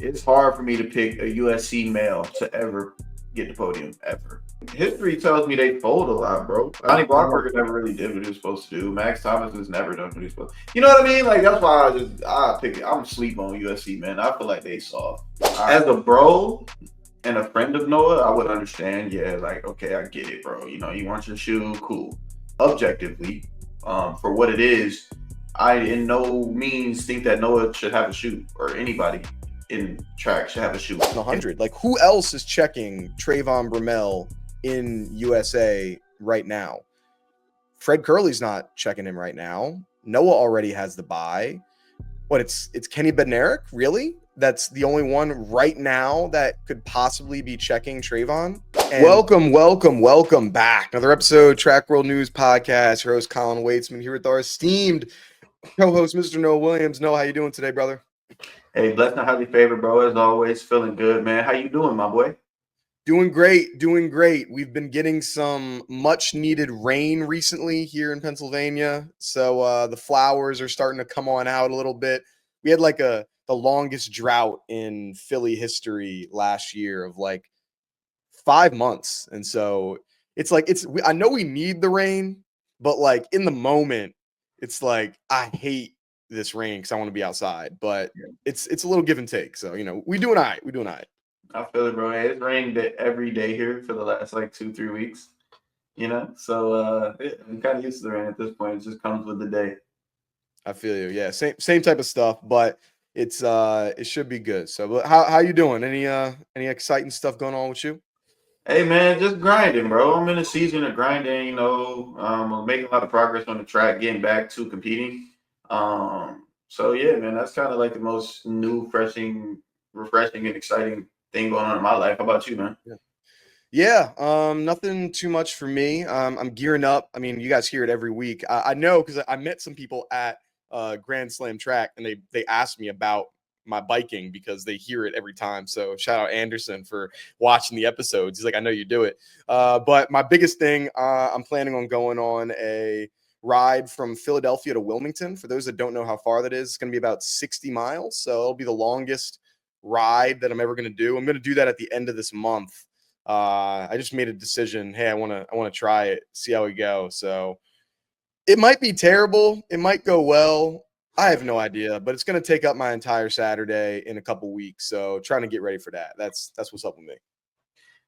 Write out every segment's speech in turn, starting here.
It's hard for me to pick a USC male to ever get the podium ever. History tells me they fold a lot, bro. Johnny Blockberger never really did what he was supposed to do. Max Thomas has never done what he was supposed to. You know what I mean? Like that's why I pick it. I'm sleep on USC, man. I feel like they soft. As a bro and a friend of Noah, I would understand. Yeah, like okay, I get it, bro. You know, you want your shoe, cool. Objectively, for what it is, I in no means think that Noah should have a shoe or anybody in track should have a shoe. 100. Like, who else is checking Trayvon Bromell in USA right now? Fred Curley's not checking him right now. Noah already has the bye. What, it's Kenny Bednarik? Really? That's the only one right now that could possibly be checking Trayvon? And welcome back. Another episode, Track World News Podcast. Your host, Colin Waitsman, here with our esteemed co-host, Mr. Noah Williams. Noah, how you doing today, brother? Hey, blessed and highly favored, bro. As always, feeling good, man. How you doing, my boy? Doing great. We've been getting some much needed rain recently here in Pennsylvania. So the flowers are starting to come on out a little bit. We had like the longest drought in Philly history last year of like 5 months. And so it's like, I know we need the rain, but like in the moment, it's like, I hate this rain because I want to be outside, but it's a little give and take. So, you know, we doing all right. I feel it, bro. Hey, it's rained every day here for the last like 2-3 weeks. You know, so I'm kind of used to the rain at this point. It just comes with the day. I feel you. Yeah, same type of stuff, but it should be good. So, but how you doing? Any exciting stuff going on with you? Hey man, just grinding, bro. I'm in a season of grinding. You know, I'm making a lot of progress on the track, getting back to competing. So yeah, man, that's kind of like the most new, refreshing, and exciting thing going on in my life. How about you, man? Yeah, nothing too much for me. I'm gearing up. I mean, you guys hear it every week. I know because I met some people at Grand Slam track, and they asked me about my biking because they hear it every time. So shout out Anderson for watching the episodes. He's like, I know you do it. But my biggest thing, I'm planning on going on a ride from Philadelphia to Wilmington. For those that don't know how far that is, it's going to be about 60 miles. So it'll be the longest ride that I'm ever going to do. I'm going to do that at the end of this month. I just made a decision. Hey, I want to try it, see how we go. So it might be terrible. It might go well. I have no idea, but it's going to take up my entire Saturday in a couple weeks. So trying to get ready for that. That's what's up with me.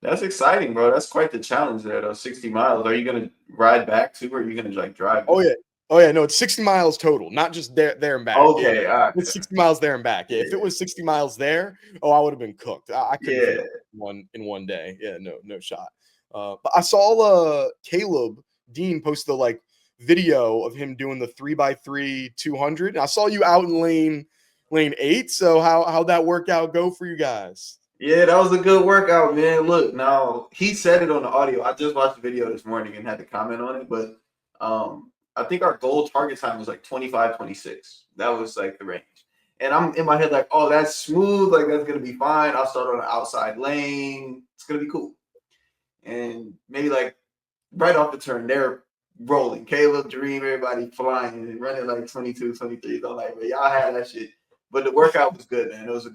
That's exciting, bro. That's quite the challenge there, though. 60 miles. Are you gonna ride back too, or are you gonna like drive? Oh yeah. No, it's 60 miles total, not just there and back. Okay, yeah. all right. It's 60 miles there and back. Yeah, if it was 60 miles there, I would have been cooked. I couldn't finish one day. Yeah, no shot. But I saw Caleb Dean post the like video of him doing the 3x3 200. I saw you out in lane 8. So how'd that workout go for you guys? Yeah, that was a good workout, man. Look, now he said it on the audio. I just watched the video this morning and had to comment on it, but I think our goal target time was like 25-26. That was like the range. And I'm in my head like, oh, that's smooth. Like, that's going to be fine. I'll start on the outside lane. It's going to be cool. And maybe like right off the turn, they're rolling. Caleb, Dream, everybody flying and running like 22, 23. I'm like, man, y'all had that shit. But the workout was good, man. It was a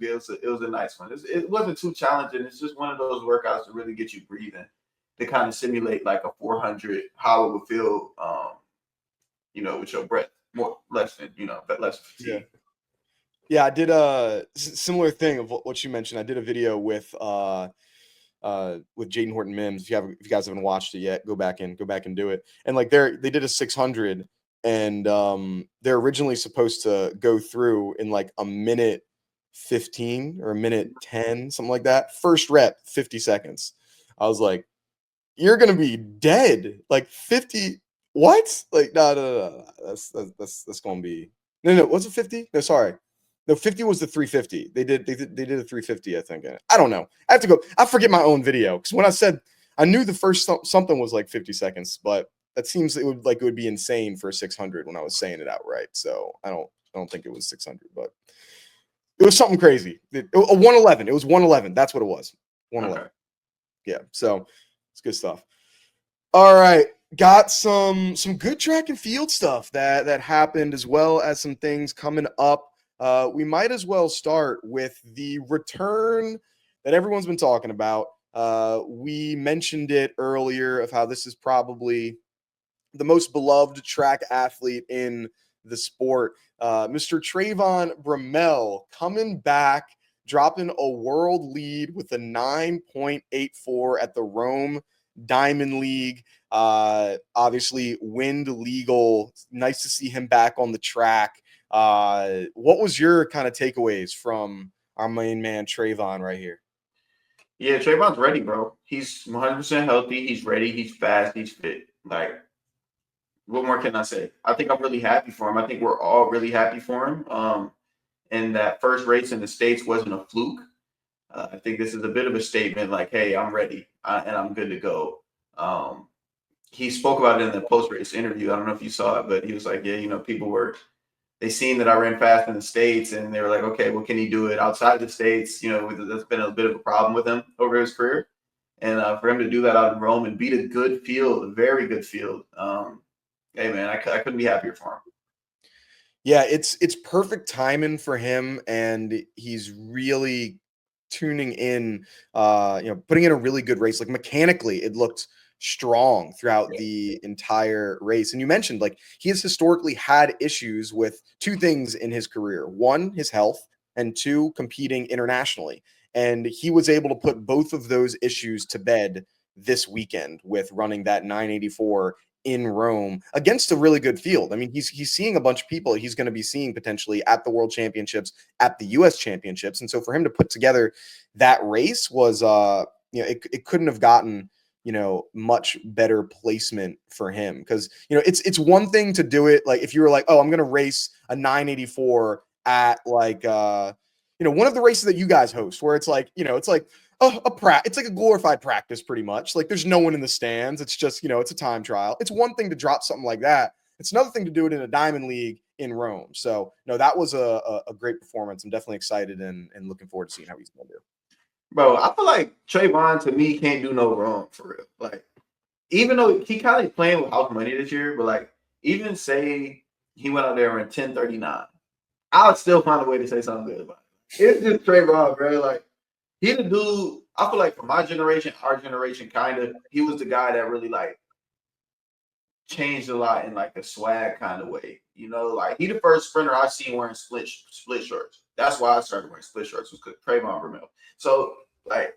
nice one. It wasn't too challenging. It's just one of those workouts to really get you breathing, to kind of simulate like a 400, how it would feel, you know, with your breath less fatigue. Yeah, I did a similar thing of what you mentioned. I did a video with Jaden Horton Mims. If you guys haven't watched it yet, go back and do it. And like they did a 600, and they're originally supposed to go through in like a minute 15 or a minute 10, something like that. First rep, 50 seconds. I was like, you're gonna be dead. Like 50. What? Like no. That's gonna be no. Was it 50? No, sorry. No, 50 was the 350. They did a 350, I think. I don't know. I have to go. I forget my own video because when I said I knew the first something was like 50 seconds, but that seems it would be insane for a 600 when I was saying it outright. So I don't think it was 600, but it was something crazy. A 111. It was 111. That's what it was. 111. Okay. Yeah. So it's good stuff. All right. Got some good track and field stuff that happened, as well as some things coming up we might as well start with the return that everyone's been talking about. We mentioned it earlier of how this is probably the most beloved track athlete in the sport. Mr. Trayvon Bromell coming back, dropping a world lead with a 9.84 at the Rome Diamond League. Obviously, wind legal. Nice to see him back on the track. What was your kind of takeaways from our main man Trayvon right here? Yeah, Trayvon's ready, bro. He's 100% healthy. He's ready. He's fast. He's fit. Like, what more can I say? I think I'm really happy for him. I think we're all really happy for him. And that first race in the States wasn't a fluke. I think this is a bit of a statement like, hey, I'm ready and I'm good to go. He spoke about it in the post race interview. I don't know if you saw it, but he was like, yeah, they seen that I ran fast in the States and they were like, okay, well, can he do it outside the States? That's been a bit of a problem with him over his career. And for him to do that out in Rome and beat a good field, a very good field. Hey, man, I couldn't be happier for him. Yeah, it's perfect timing for him, and he's really tuning in, putting in a really good race. Like mechanically, it looked strong throughout the entire race. And you mentioned like he has historically had issues with two things in his career. One, his health, and two, competing internationally. And he was able to put both of those issues to bed this weekend with running that 984 in Rome against a really good field. I mean, he's seeing a bunch of people he's going to be seeing potentially at the World Championships, at the US Championships. And so for him to put together that race was it couldn't have gotten much better placement for him, because it's one thing to do it like if you were like, oh, I'm going to race a 984 at like one of the races that you guys host where it's like it's like it's like a glorified practice pretty much. Like there's no one in the stands. It's just, it's a time trial. It's one thing to drop something like that. It's another thing to do it in a Diamond League in Rome. So no, that was a great performance. I'm definitely excited and looking forward to seeing how he's going to do. Bro, I feel like Trayvon to me can't do no wrong for real. Like, even though he kind of playing with house money this year, but like, even say he went out there in 1039, I would still find a way to say something good about it. It's just Trayvon, bro. Like, he the dude, I feel like for my generation, our generation, kind of, he was the guy that really like changed a lot in like a swag kind of way. Like he the first sprinter I seen wearing split shorts. That's why I started wearing split shorts, was Trayvon Bromell. So like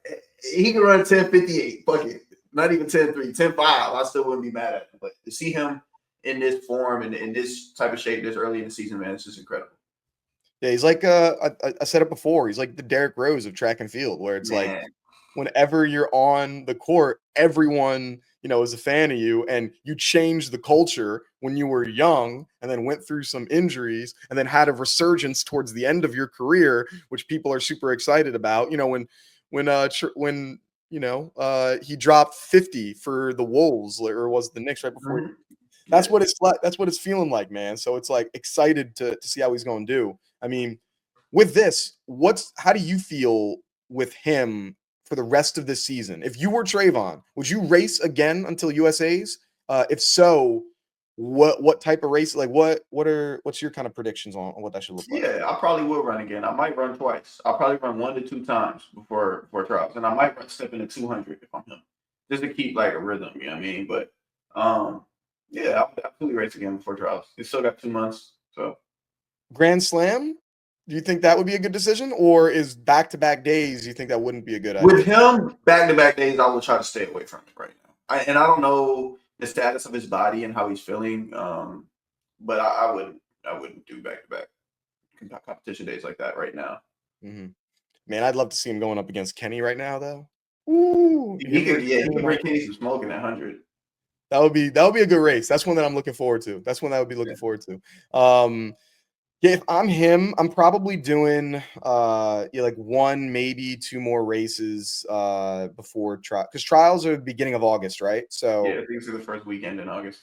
he can run 1058. Fuck it. Not even 10-3, 10-5. I still wouldn't be mad at him. But to see him in this form and in this type of shape this early in the season, man, it's just incredible. Yeah, he's like I said it before. He's like the Derrick Rose of track and field, where it's like whenever you're on the court, everyone is a fan of you, and you changed the culture when you were young, and then went through some injuries, and then had a resurgence towards the end of your career, which people are super excited about. When he dropped 50 for the Wolves, or was the Knicks right before. Mm-hmm. That's what it's like. That's what it's feeling like, man. So it's like excited to see how he's going to do. I mean, with this, how do you feel with him for the rest of this season? If you were Trayvon, would you race again until USA's? If so, what type of race? Like what's your kind of predictions on what that should look like? Yeah, I probably will run again. I might run twice. I'll probably run 1 to 2 times before trials, and I might step into 200 if I'm him, just to keep like a rhythm. You know what I mean? But yeah, I'll absolutely race again before trials. It's still got 2 months, so. Grand Slam? Do you think that would be a good decision, or is back-to-back days? You think that wouldn't be a good idea? With him, back-to-back days, I will try to stay away from it right now. I don't know the status of his body and how he's feeling, but I wouldn't do back-to-back competition days like that right now. Mm-hmm. Man, I'd love to see him going up against Kenny right now, though. Ooh, he could bring Kenny some smoking at 100. That would be a good race. That's one that I'm looking forward to. That's one that I would be looking forward to. Yeah, if I'm him, I'm probably doing like 1, maybe 2 more races before trial, because trials are the beginning of August, right? So yeah, these are the first weekend in August.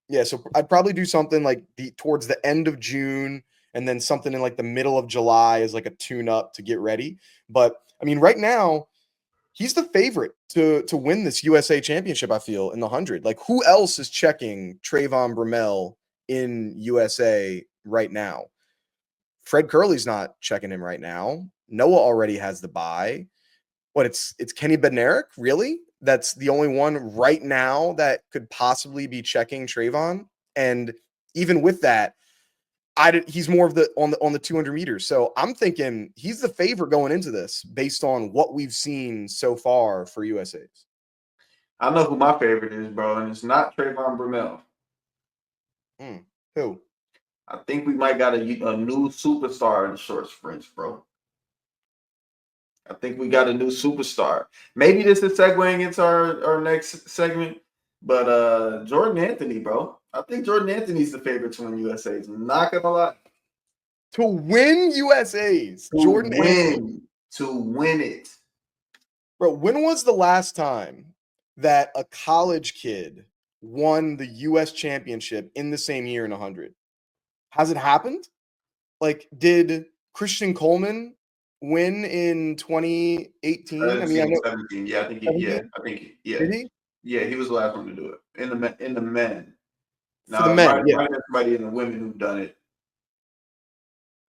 Yeah, so I'd probably do something like towards the end of June, and then something in like the middle of July as like a tune-up to get ready. But I mean, right now, he's the favorite to win this USA Championship, I feel, in the 100. Like, who else is checking Trayvon Bromell in USA right now? Fred Curley's not checking him right now. Noah already has the bye. What it's Kenny Bednarik, really? That's the only one right now that could possibly be checking Trayvon. And even with that, he's more of the on the 200 meters. So I'm thinking he's the favorite going into this based on what we've seen so far for USA's. I know who my favorite is, bro, and it's not Trayvon Bromell. Who? I think we might got a new superstar in the short sprints, bro. I think we got a new superstar. Maybe this is segueing into our next segment, but Jordan Anthony, bro. I think Jordan Anthony's the favorite to win USA's. I'm not gonna lie. To win USA's, Jordan Anthony. To win it. Bro, when was the last time that a college kid won the US championship in the same year in 100? Has it happened? Like, did Christian Coleman win in 2018? I mean, I know 17. Yeah, I think yeah. Did he? Yeah, he was the last one to do it in the men. For the men, yeah. Might have somebody in the women who've done it.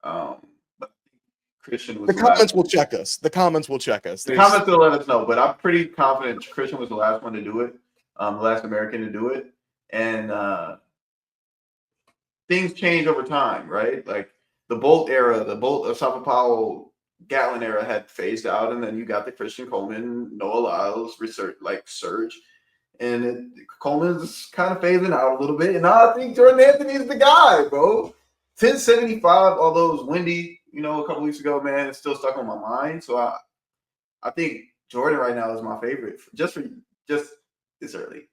But Christian was the comments will check us. The comments will check us. The comments will let us know, but I'm pretty confident Christian was the last one to do it, the last American to do it, and things change over time, right? Like the Bolt era, the Bolt of Sapa Powell, Gatlin era had phased out, and then you got the Christian Coleman, Noah Lyles research like surge, and Coleman's kind of phasing out a little bit, and now I think Jordan Anthony is the guy, bro. 1075, although it was windy, a couple weeks ago, man, it's still stuck on my mind. So I think Jordan right now is my favorite. Just it's early.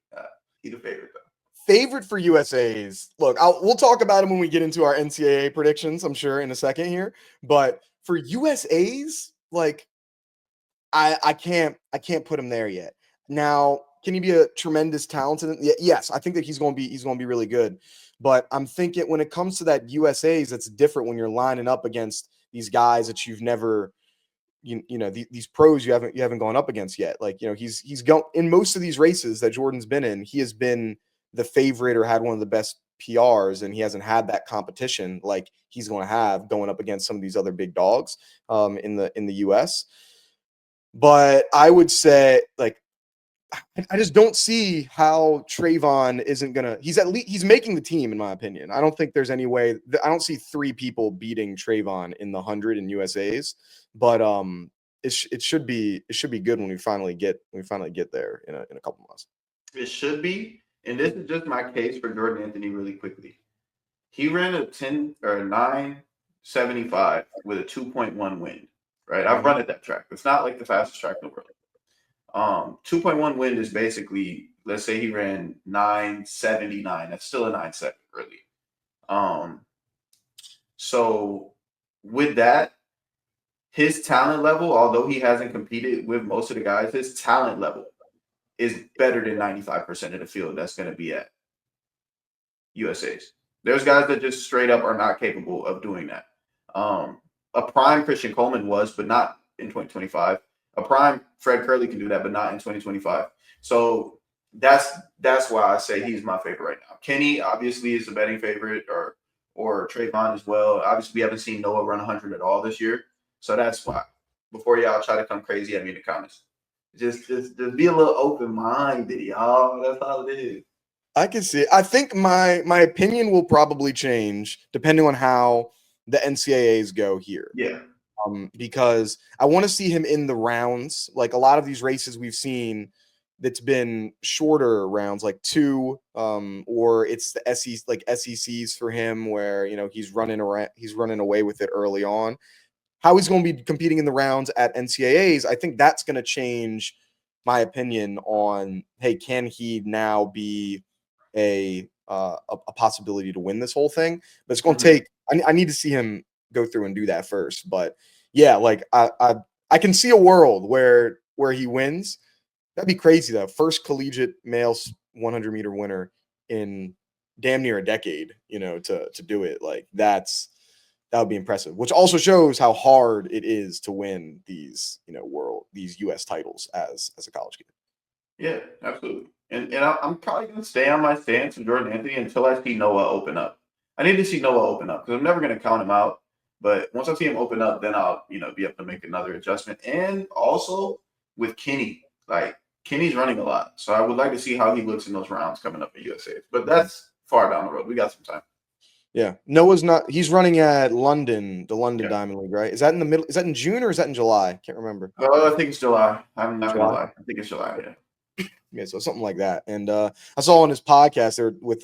He's the favorite though. Favorite for USA's. Look, we'll talk about him when we get into our NCAA predictions, I'm sure, in a second here. But for USA's, like, I can't put him there yet. Now, can he be a tremendous talented? Yes, I think that he's going to be really good. But I'm thinking when it comes to that USA's, it's different when you're lining up against these guys that you've never, these pros you haven't gone up against yet. Like, he's going in most of these races that Jordan's been in, he has been the favorite or had one of the best PRs, and he hasn't had that competition like he's going to have going up against some of these other big dogs in the US. But I would say, like, I just don't see how Trayvon isn't gonna. He's making the team, in my opinion. I don't think there's any way. I don't see three people beating Trayvon in the 100 in USA's. But it should be good when we finally get there in a couple months. It should be, and this is just my case for Jordan Anthony really quickly. He ran a 10 or 9.75 with a 2.1 wind. Right, I've run at that track. It's not like the fastest track in the world. 2.1 wind is basically, let's say he ran 9.79. That's still a 9.7 really. So with that, his talent level, although he hasn't competed with most of the guys, his talent level is better than 95% of the field that's going to be at USA's. There's guys that just straight up are not capable of doing that. A prime Christian Coleman was, but not in 2025. A prime Fred Curley can do that, but not in 2025. So that's why I say he's my favorite right now. Kenny obviously is a betting favorite, or Trayvon as well. Obviously, we haven't seen Noah run 100 at all this year, so that's why. Before y'all try to come crazy at me in the comments, just be a little open minded, y'all. That's all it is. I can see it. I think my opinion will probably change depending on how the NCAAs go here. Yeah. Because I want to see him in the rounds. Like a lot of these races we've seen that's been shorter rounds, like 2, or it's the SECs for him where, he's running away with it early on. How he's going to be competing in the rounds at NCAAs, I think that's going to change my opinion on, hey, can he now be a possibility to win this whole thing? But it's going to take, I need to see him go through and do that first. But yeah, like I can see a world where he wins. That'd be crazy though. First collegiate male 100 meter winner in damn near a decade, to do it. Like that would be impressive, which also shows how hard it is to win these, these US titles as a college kid. Yeah, absolutely. And I'm probably going to stay on my stance with Jordan Anthony until I see Noah open up. I need to see Noah open up because I'm never going to count him out. But once I see him open up, then I'll be able to make another adjustment. And also with Kenny, like Kenny's running a lot, so I would like to see how he looks in those rounds coming up at USA. But that's far down the road. We got some time. Yeah, Noah's not. He's running at London, the London Yeah. Diamond League, right? Is that in the middle? Is that in June or is that in July? Can't remember. I think it's July. I'm not gonna July. lie. I think it's July. Yeah. Yeah, so something like that. And I saw on his podcast there with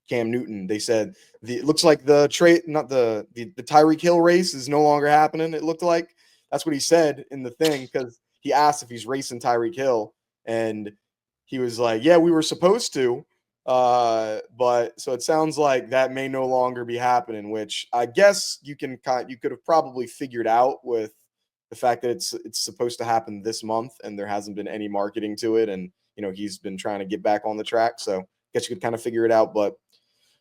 Cam Newton. They said it looks like the Tyreek Hill race is no longer happening. It looked like that's what he said in the thing because he asked if he's racing Tyreek Hill, and he was like, "Yeah, we were supposed to." But so it sounds like that may no longer be happening, which I guess you could have probably figured out with the fact that it's supposed to happen this month and there hasn't been any marketing to it, and he's been trying to get back on the track. So I guess you could kind of figure it out, but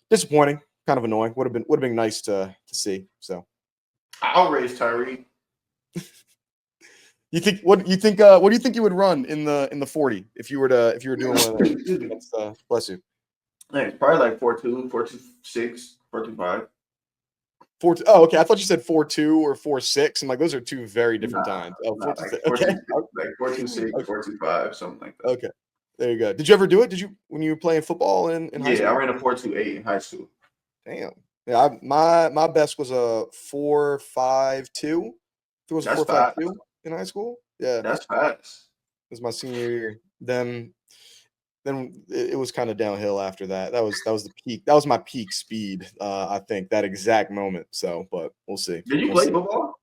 disappointing, kind of annoying. Would have been nice to see. So I'll raise Tyreek. What do you think you would run in the 40 if you were doing one of those? Bless you. It's probably like 4.2, 4.26, 4.25. 4.2. Oh, okay. I thought you said 4.2 or 4.6. I'm like, those are two very different times. Oh, 4.26. Okay. Like 4.26, 4.25, something like that. Okay. There you go. Did you ever do it? Did you when you were playing football in high school? Yeah, I ran a 4.28 in high school. Damn. Yeah, my best was a 4.52. It was a 4.52 in high school. Yeah. That's fast. It was my senior year. Then it was kind of downhill after that. That was the peak. That was my peak speed. I think that exact moment. So, but we'll see. Did you play football?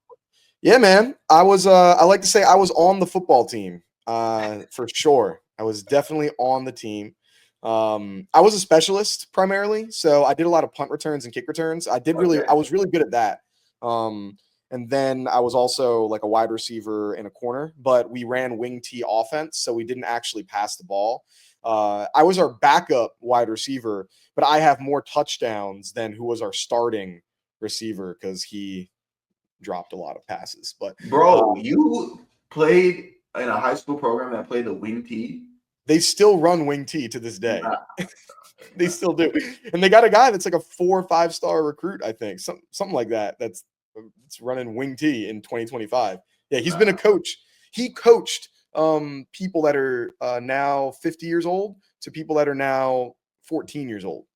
Yeah, man. I was. I like to say I was on the football team. For sure. I was definitely on the team. I was a specialist primarily, so I did a lot of punt returns and kick returns. I was really good at that. And then I was also like a wide receiver and a corner, but we ran wing T offense, so we didn't actually pass the ball. I was our backup wide receiver, but I have more touchdowns than who was our starting receiver because he dropped a lot of passes. But bro, you played in a high school program that played the wing T. They still run wing T to this day. They still do, and they got a guy that's like a 4 or 5 star recruit, I think, something like that. That's running wing T in 2025. Yeah, he's been a coach. He coached people that are now 50 years old to people that are now 14 years old.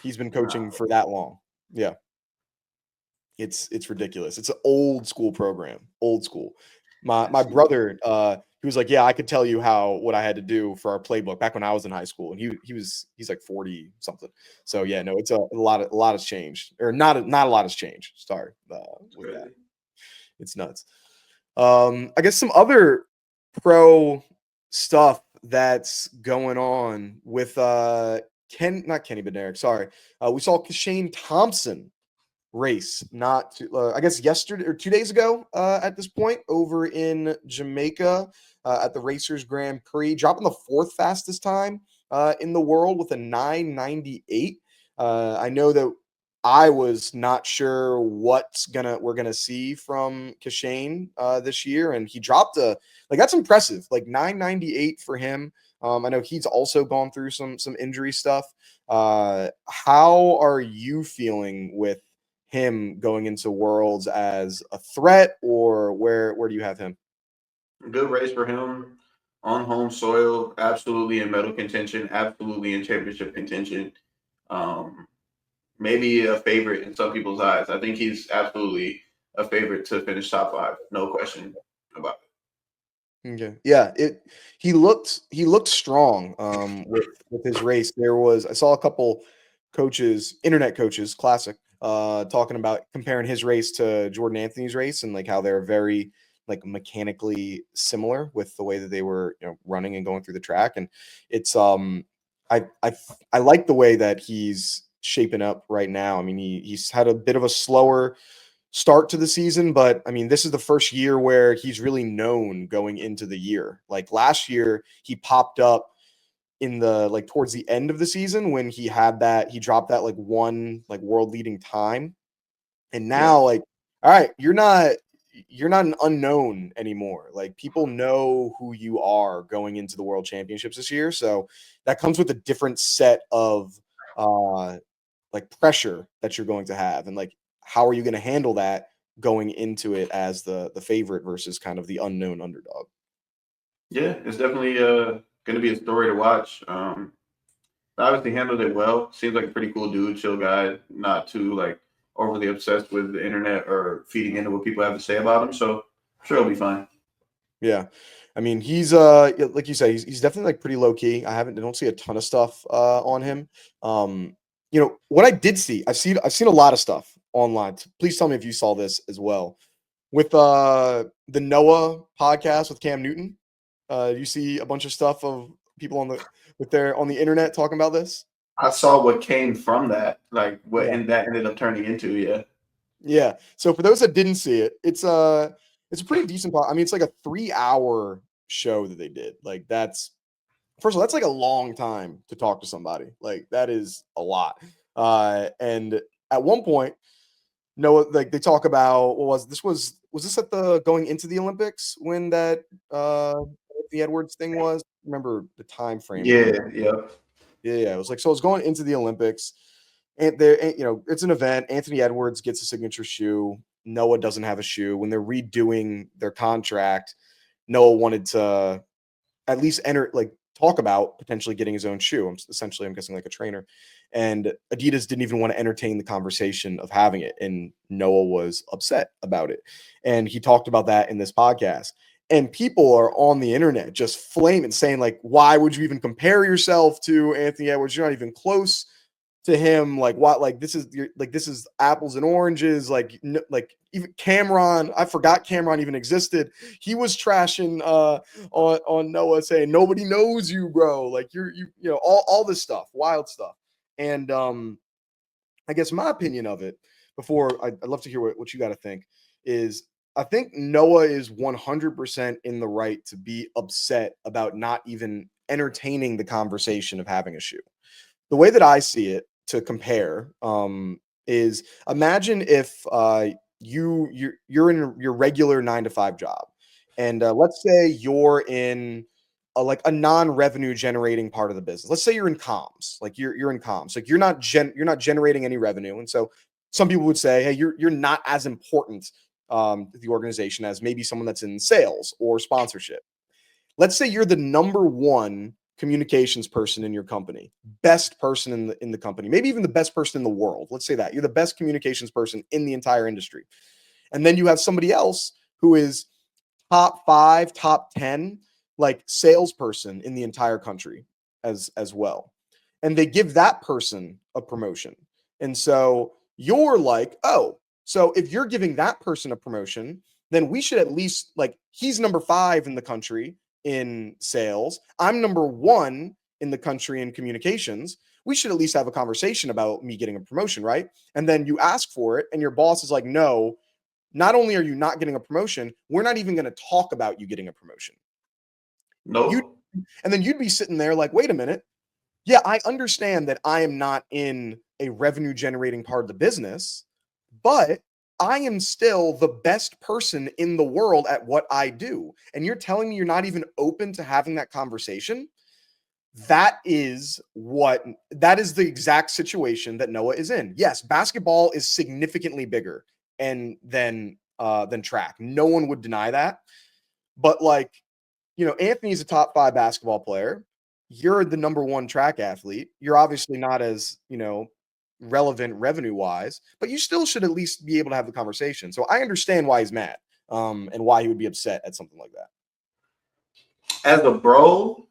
He's been coaching for that long. Yeah. It's ridiculous. It's an old school program. Old school. My brother, he was like, yeah, I could tell you what I had to do for our playbook back when I was in high school. And he's like 40 something. So yeah, no, it's a lot has changed. Or not a lot has changed. Sorry. With that. It's nuts. I guess some other pro stuff that's going on with not Kenny Bednarik, sorry. We saw Kishane Thompson race I guess yesterday or 2 days ago at this point over in Jamaica at the Racers Grand Prix, dropping the 4th fastest time in the world with a 9:98. I know that I was not sure what we're gonna see from Kishane this year, and he dropped that's impressive, like 9:98 for him. I know he's also gone through some injury stuff. How are you feeling with him going into Worlds as a threat, or where do you have him? Good race for him on home soil, absolutely in medal contention, absolutely in championship contention. Maybe a favorite in some people's eyes. I think he's absolutely a favorite to finish top 5, no question about it. Okay. Yeah, he looked strong with his race. I saw a couple internet coaches, classic, talking about comparing his race to Jordan Anthony's race and like how they're very like mechanically similar with the way that they were running and going through the track. And it's I like the way that he's shaping up right now. I mean, he's had a bit of a slower start to the season, but I mean, this is the first year where he's really known going into the year. Like last year, he popped up in the towards the end of the season when he dropped that one world leading time. And now all right, you're not an unknown anymore. Like people know who you are going into the world championships this year. So that comes with a different set of like pressure that you're going to have, and like how are you going to handle that going into it as the favorite versus kind of the unknown underdog? Yeah, it's definitely going to be a story to watch. Obviously handled it well. Seems like a pretty cool dude, chill guy, not too like overly obsessed with the internet or feeding into what people have to say about him. So I'm sure he'll be fine. Yeah. I mean, he's like you said, he's definitely like pretty low key. I don't see a ton of stuff on him. What I did see, I've seen a lot of stuff online. Please tell me if you saw this as well. With the Noah podcast with Cam Newton. You see a bunch of stuff of people on the internet talking about this? I saw what came from that, like what Yeah. and that ended up turning into. Yeah, Yeah. So for those that didn't see it, it's a pretty decent I mean, it's like a 3-hour show that they did. Like that's first of all, that's like a long time to talk to somebody. Like that is a lot. And at one point, Noah, like they talk about was this at the going into the Olympics when that the Edwards thing was? Remember the time frame of it? yeah. Yeah. It was like so. It was going into the Olympics, and there, it's an event. Anthony Edwards gets a signature shoe. Noah doesn't have a shoe. When they're redoing their contract, Noah wanted to at least talk about potentially getting his own shoe. I'm guessing like a trainer. And Adidas didn't even want to entertain the conversation of having it. And Noah was upset about it. And he talked about that in this podcast. And people are on the internet just flaming, saying, like, why would you even compare yourself to Anthony Edwards? You're not even close to him. Like, what? Like, this is apples and oranges. Like, even Cameron, I forgot Cameron even existed. He was trashing on Noah, saying nobody knows you, bro. Like all this stuff, wild stuff. And I guess my opinion of it, before I'd love to hear what you got to think, is I think Noah is 100% in the right to be upset about not even entertaining the conversation of having a shoe. The way that I see it to compare is imagine if you're in your regular 9 to 5 job, and let's say you're in a non-revenue generating part of the business. Let's say you're in comms, like you're in comms, like you're not generating any revenue, and so some people would say, hey, you're not as important to the organization as maybe someone that's in sales or sponsorship. Let's say you're the number one communications person in your company, best person in the company, maybe even the best person in the world. Let's say that you're the best communications person in the entire industry. And then you have somebody else who is top 5, top 10, like salesperson in the entire country as well. And they give that person a promotion. And so you're like, oh, so if you're giving that person a promotion, then we should at least like he's number 5 in the country in sales. I'm number 1 in the country in communications. We should at least have a conversation about me getting a promotion, right? And then you ask for it, and your boss is like, no, not only are you not getting a promotion, we're not even going to talk about you getting a promotion. Nope. And then you'd be sitting there like, wait a minute. Yeah, I understand that I am not in a revenue generating part of the business, but I am still the best person in the world at what I do. And you're telling me you're not even open to having that conversation? That is the exact situation that Noah is in. Yes, basketball is significantly bigger and than track. No one would deny that. But like, Anthony's a top 5 basketball player. You're the number 1 track athlete. You're obviously not as, relevant revenue wise, but you still should at least be able to have the conversation. So I understand why he's mad and why he would be upset at something like that. As a bro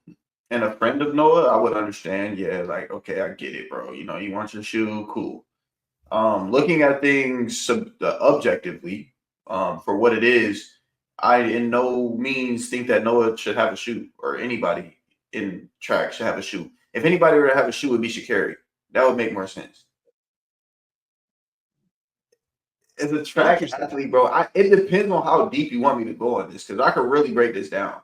and a friend of Noah, I would understand. Yeah, like okay, I get it, bro. You want your shoe, cool. Looking at things objectively, for what it is, I in no means think that Noah should have a shoe or anybody in track should have a shoe. If anybody were to have a shoe, it would be Sha'Carri. That would make more sense. As a track Interesting. athlete, bro, it depends on how deep you want me to go on this because I could really break this down.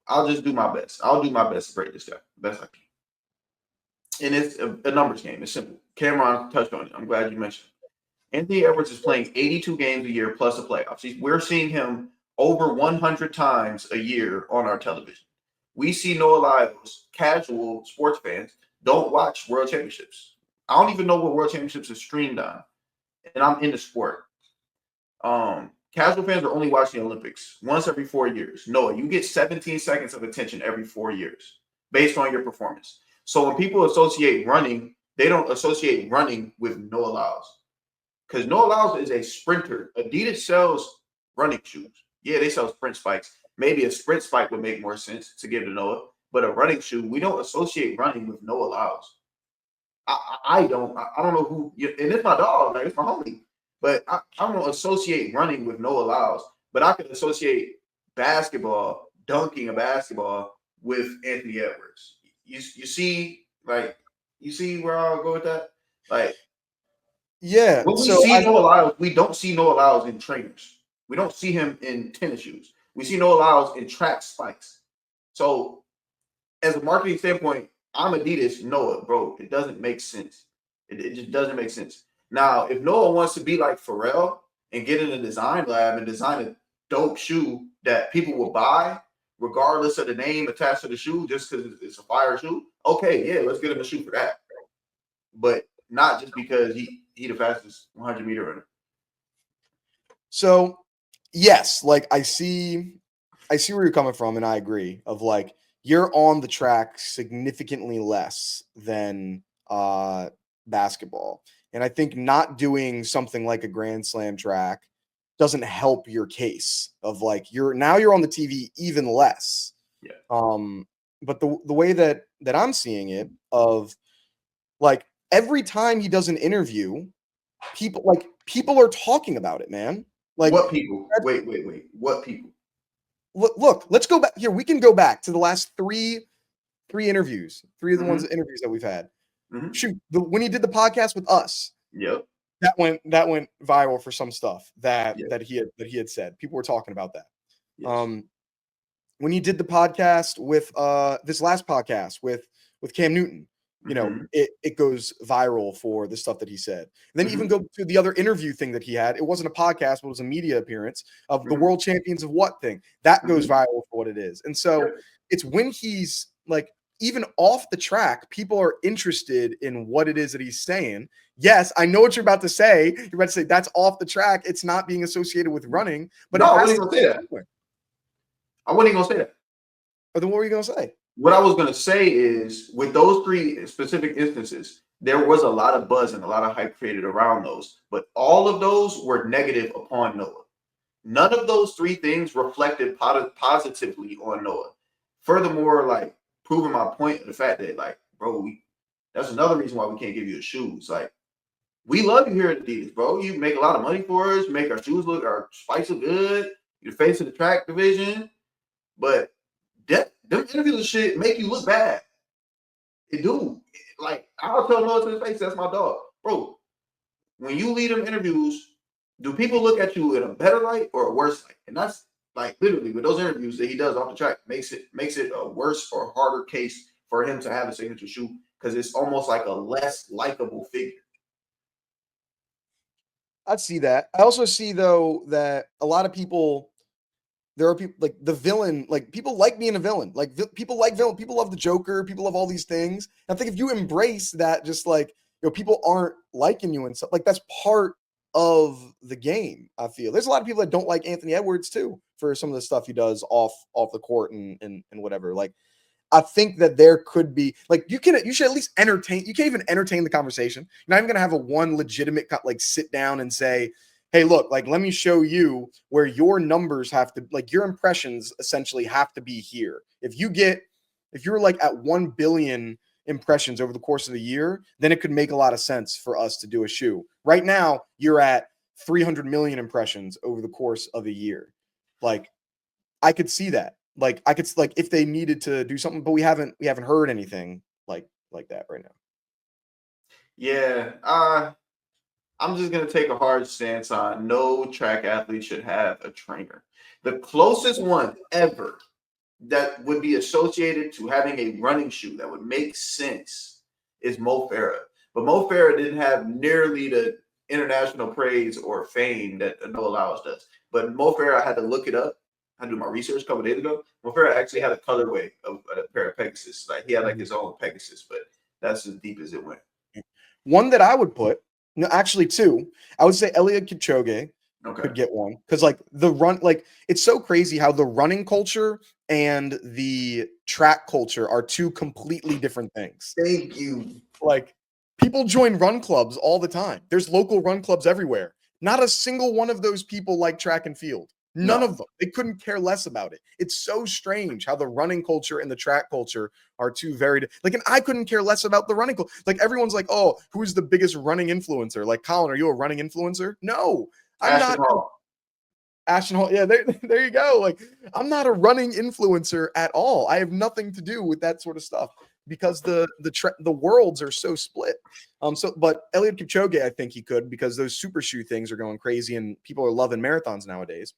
I'll just do my best. I'll do my best to break this down best I can. And it's a numbers game. It's simple. Cameron touched on it. I'm glad you mentioned it. Anthony Edwards is playing 82 games a year plus the playoffs. We're seeing him over 100 times a year on our television. We see Noah Lyles, casual sports fans, don't watch World Championships. I don't even know what World Championships is streamed on, and I'm in the sport. Casual fans are only watching the Olympics once every 4 years. Noah, you get 17 seconds of attention every 4 years based on your performance. So when people associate running, they don't associate running with Noah Lyles. Because Noah Lyles is a sprinter. Adidas sells running shoes. Yeah, they sell sprint spikes. Maybe a sprint spike would make more sense to give to Noah. But a running shoe, we don't associate running with Noah Lyles. I don't. I don't know who. And it's my dog. Like, it's my homie. But I don't associate running with Noah Lyles. But I can associate basketball, dunking a basketball, with Anthony Edwards. You see, like, you see where I'll go with that? Like, Yeah. when we So see Noah Lyles, we don't see Noah Lyles in trainers. We don't see him in tennis shoes. We see Noah Lyles in track spikes. So, as a marketing standpoint, I'm Adidas. Noah, bro, it doesn't make sense. It just doesn't make sense. Now, if Noah wants to be like Pharrell and get in a design lab and design a dope shoe that people will buy, regardless of the name attached to the shoe, just because it's a fire shoe, okay, yeah, let's get him a shoe for that. But not just because he the fastest 100-meter runner. So yes, like I see where you're coming from, and I agree. Of like you're on the track significantly less than basketball, and I think not doing something like a Grand Slam track doesn't help your case. Of like you're on the TV even less. Yeah. But the way that I'm seeing it, of like every time he does an interview, people are talking about it, man. Like, what people? Wait. What people? look, let's go back here. We can go back to the last three interviews, three of the interviews that we've had. Mm-hmm. Shoot, when he did the podcast with us, Yep, that went viral for some stuff that yep. he had said. People were talking about that. Yes. When he did the podcast with this last podcast with Cam Newton, you know, it goes viral for the stuff that he said. And then even go to the other interview thing that he had. It wasn't a podcast, but it was a media appearance of the world champions of what thing. That goes viral for what it is. And so it's when he's like, even off the track, people are interested in what it is that he's saying. Yes, I know what you're about to say. You're about to say that's off the track. It's not being associated with running. But no, I wasn't going to say that. I wasn't going to say that. But then what were you going to say? What I was going to say is, with those three specific instances, there was a lot of buzz and a lot of hype created around those. But all of those were negative upon Noah. None of those three things reflected positively on Noah. Furthermore, like, proving my point of the fact that, like, bro, that's another reason why we can't give you the shoes. Like, we love you here at Adidas, bro. You make a lot of money for us, make our shoes look, our spikes look good. You're the face of the track division. But them interviews and shit make you look bad. It do. Like, I'll tell Noah to his face, that's my dog. Bro, when you lead them interviews, do people look at you in a better light or a worse light? And that's, like, literally with those interviews that he does off the track, makes it a worse or harder case for him to have a signature shoe, because it's almost like a less likable figure. I'd see that. I also see, though, that a lot of people, there are people like the villain, like people like being a villain, like people like villain, people love the Joker, people love all these things. And I think if you embrace that, just like, you know, people aren't liking you and stuff, like that's part of the game. I feel there's a lot of people that don't like Anthony Edwards too for some of the stuff he does off the court and whatever. Like, I think that there could be, like, you should at least entertain. You can't even entertain the conversation. You're not even gonna have a one legitimate like sit down and say, hey, look, like, let me show you where your numbers have to, like, your impressions essentially have to be here. If you're like at 1 billion impressions over the course of the year, then it could make a lot of sense for us to do a shoe. Right now, you're at 300 million impressions over the course of a year. Like, I could see that. Like, I could, like, if they needed to do something, but we haven't heard anything like that right now. Yeah. I'm just going to take a hard stance on no track athlete should have a trainer. The closest one ever that would be associated to having a running shoe that would make sense is Mo Farah. But Mo Farah didn't have nearly the international praise or fame that Noah Lyles does. But Mo Farah, I had to look it up. I do my research a couple days ago. Mo Farah actually had a colorway of a pair of Pegasus. Like, he had like his own Pegasus, but that's as deep as it went. One that I would put, no, actually two. I would say Eliud Kipchoge Okay. could get one because like the run, like it's so crazy how the running culture and the track culture are two completely different things. Thank you. Like people join run clubs all the time. There's local run clubs everywhere. Not a single one of those people like track and field. None No. of them. They couldn't care less about it. It's so strange how the running culture and the track culture are two very like, and I couldn't care less about the running culture. Like everyone's like, oh, who's the biggest running influencer? Like Colin, are you a running influencer? No, I'm Ashton not. Hall. Ashton Hall. Yeah, there you go. Like I'm not a running influencer at all. I have nothing to do with that sort of stuff because the worlds are so split. But Eliud Kipchoge, I think he could because those super shoe things are going crazy and people are loving marathons nowadays.